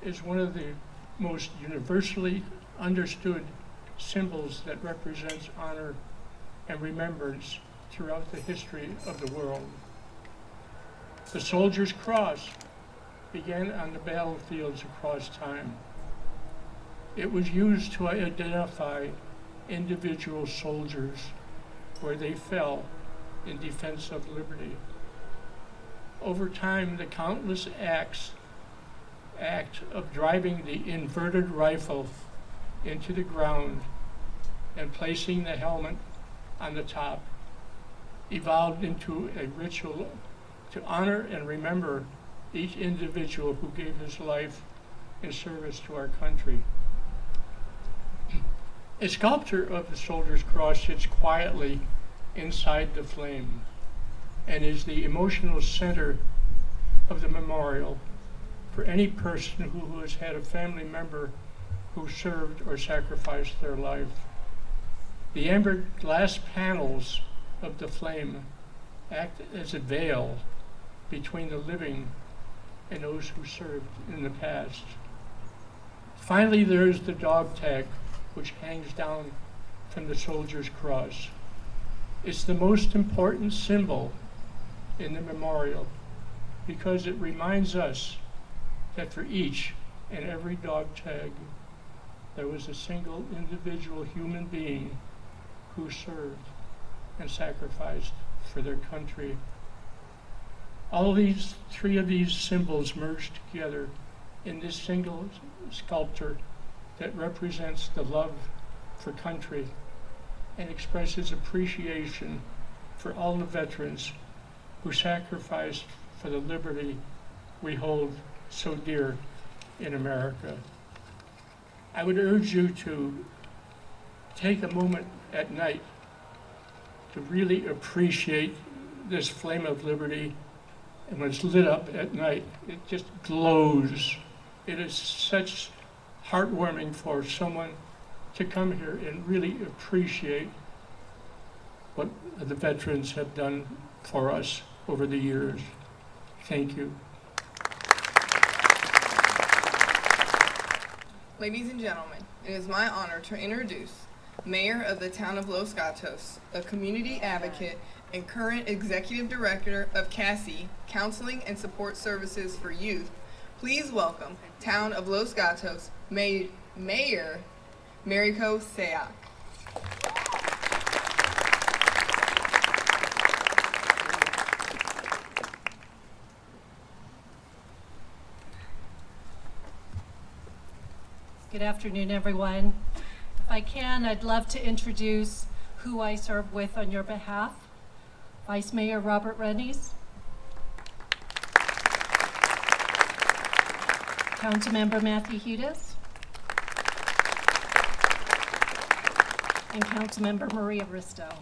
is one of the most universally understood symbols that represents honor and remembrance throughout the history of the world. The soldier's cross began on the battlefields across time. It was used to identify individual soldiers where they fell in defense of liberty. Over time, the countless act of driving the inverted rifle into the ground and placing the helmet on the top evolved into a ritual to honor and remember each individual who gave his life in service to our country. A sculpture of the soldier's cross sits quietly inside the flame and is the emotional center of the memorial for any person who has had a family member who served or sacrificed their life. The amber glass panels of the flame act as a veil between the living and those who served in the past. Finally, there is the dog tag, which hangs down from the soldier's cross. It's the most important symbol in the memorial because it reminds us that for each and every dog tag, there was a single individual human being who served and sacrificed for their country. All these three of these symbols merge together in this single sculpture that represents the love for country and expresses appreciation for all the veterans who sacrificed for the liberty we hold so dear in America. I would urge you to take a moment at night to really appreciate this flame of liberty. And when it's lit up at night, it just glows. It is such heartwarming for someone to come here and really appreciate what the veterans have done for us over the years. Thank you. Ladies and gentlemen, it is my honor to introduce Mayor of the Town of Los Gatos, a community advocate and current Executive Director of CASI, Counseling and Support Services for Youth. Please welcome Town of Los Gatos Mayor Mariko Sayak. Good afternoon, everyone. If I can, I'd love to introduce who I serve with on your behalf. Vice Mayor Robert Rennies, Councilmember Matthew Hudis, and Councilmember Maria Risto.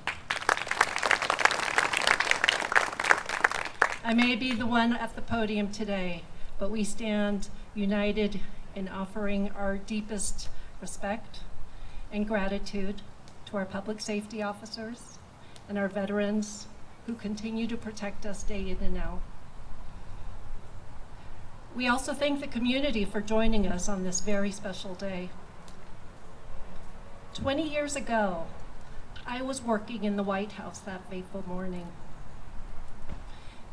I may be the one at the podium today, but we stand united in offering our deepest respect and gratitude to our public safety officers and our veterans who continue to protect us day in and out. We also thank the community for joining us on this very special day. 20 years ago, I was working in the White House that fateful morning.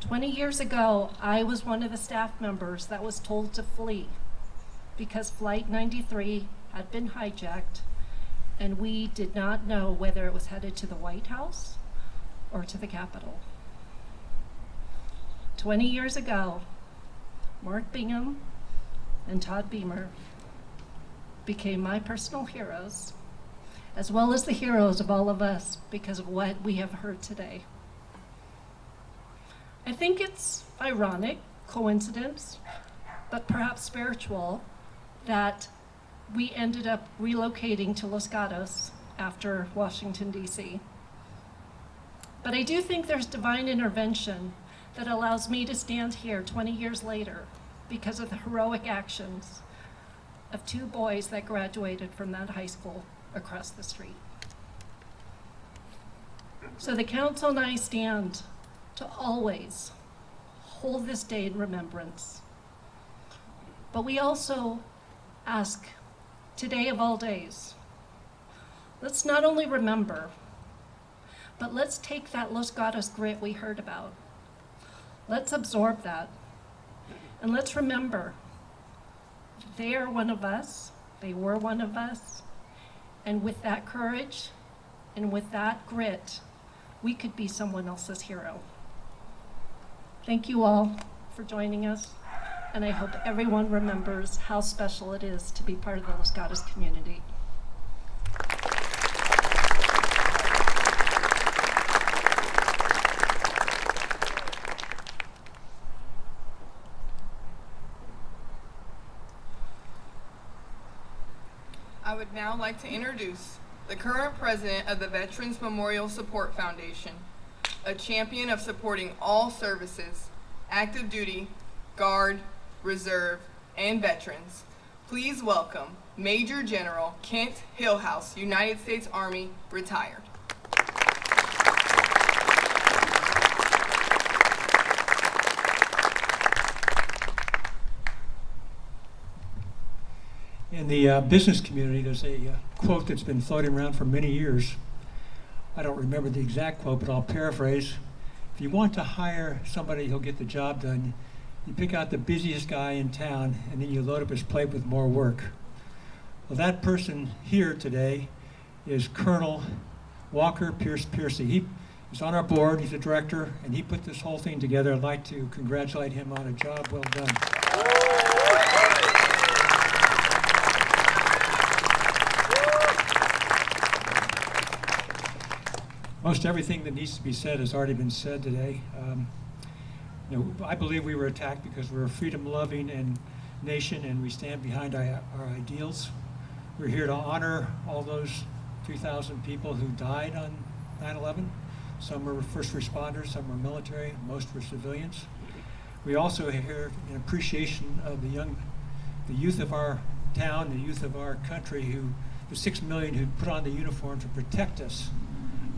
20 years ago, I was one of the staff members that was told to flee because Flight 93 had been hijacked and we did not know whether it was headed to the White House or to the Capitol. 20 years ago, Mark Bingham and Todd Beamer became my personal heroes, as well as the heroes of all of us because of what we have heard today. I think it's ironic, coincidence, but perhaps spiritual, that we ended up relocating to Los Gatos after Washington, D.C. But I do think there's divine intervention that allows me to stand here 20 years later because of the heroic actions of two boys that graduated from that high school across the street. So the council and I stand to always hold this day in remembrance. But we also ask, today of all days, let's not only remember, but let's take that Los Gatos grit we heard about. Let's absorb that. And let's remember, they are one of us, they were one of us, and with that courage and with that grit, we could be someone else's hero. Thank you all for joining us, and I hope everyone remembers how special it is to be part of the Los Gatos community. I would now like to introduce the current president of the Veterans Memorial Support Foundation, a champion of supporting all services, active duty, Guard, Reserve, and veterans. Please welcome Major General Kent Hillhouse, United States Army, retired. In the business community, there's a quote that's been floating around for many years. I don't remember the exact quote, but I'll paraphrase. If you want to hire somebody who'll get the job done, you pick out the busiest guy in town, and then you load up his plate with more work. Well, that person here today is Colonel Walker Pierce Piercy. He's on our board, he's a director, and he put this whole thing together. I'd like to congratulate him on a job well done. Most everything that needs to be said has already been said today. I believe we were attacked because we're a freedom-loving nation and we stand behind our ideals. We're here to honor all those 3,000 people who died on 9/11. Some were first responders, some were military, most were civilians. We also hear an appreciation of the youth of our town, the youth of our country, the 6 million who put on the uniform to protect us.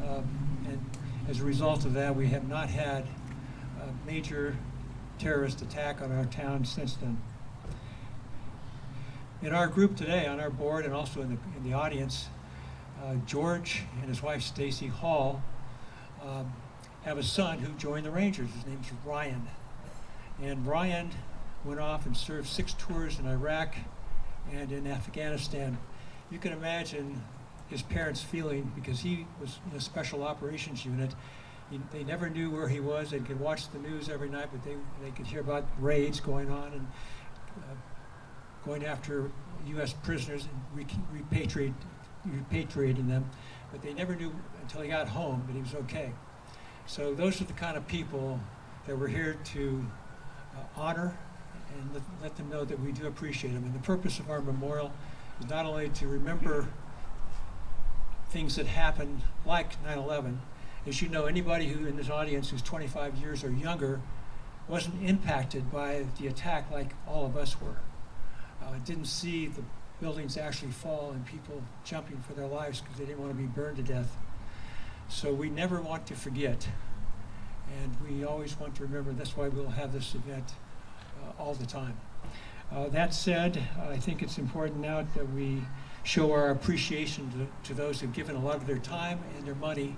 And as a result of that, we have not had a major terrorist attack on our town since then. In our group today, on our board and also in the audience, George and his wife Stacy Hall have a son who joined the Rangers. His name's Ryan. And Ryan went off and served 6 tours in Iraq and in Afghanistan. You can imagine his parents feeling, because he was in a special operations unit. They never knew where he was. They could watch the news every night, but they could hear about raids going on and going after U.S. prisoners and repatriating them. But they never knew until he got home that he was okay. So those are the kind of people that we're here to honor and let them know that we do appreciate them. And the purpose of our memorial is not only to remember things that happened like 9/11. As you know, anybody who in this audience who's 25 years or younger wasn't impacted by the attack like all of us were. Didn't see the buildings actually fall and people jumping for their lives because they didn't want to be burned to death. So we never want to forget, and we always want to remember. That's why we'll have this event all the time. That said, I think it's important now that we show our appreciation to those who've given a lot of their time and their money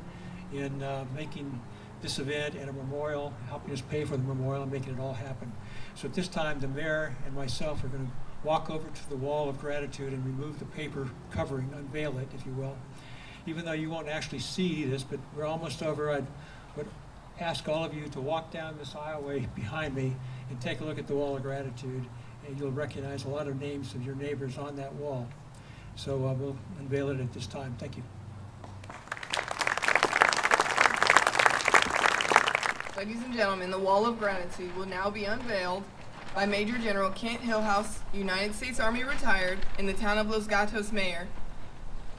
in making this event and a memorial, helping us pay for the memorial and making it all happen. So at this time, the mayor and myself are going to walk over to the wall of gratitude and remove the paper covering, unveil it, if you will. Even though you won't actually see this, but we're almost over, I would ask all of you to walk down this aisleway behind me and take a look at the wall of gratitude, and you'll recognize a lot of names of your neighbors on that wall. So we'll unveil it at this time. Thank you. Ladies and gentlemen, the Wall of Gratitude will now be unveiled by Major General Kent Hillhouse, United States Army retired, and the town of Los Gatos Mayor,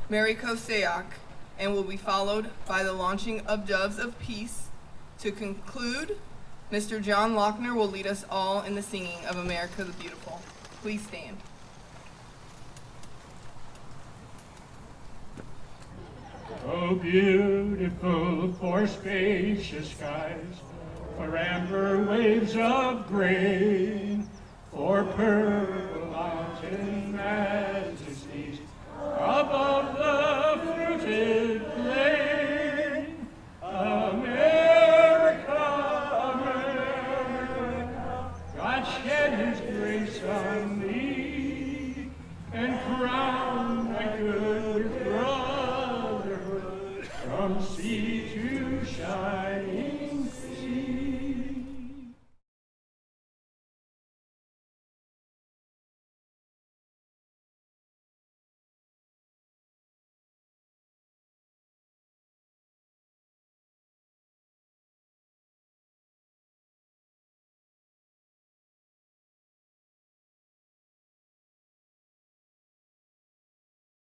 Mary Koseak, and will be followed by the launching of Doves of Peace. To conclude, Mr. John Lochner will lead us all in the singing of America the Beautiful. Please stand. Oh, beautiful for spacious skies, for amber waves of grain, for purple mountain majesties above the fruited plain. America, America, God shed his grace on thee, and crown thy good with brotherhood, from sea to shining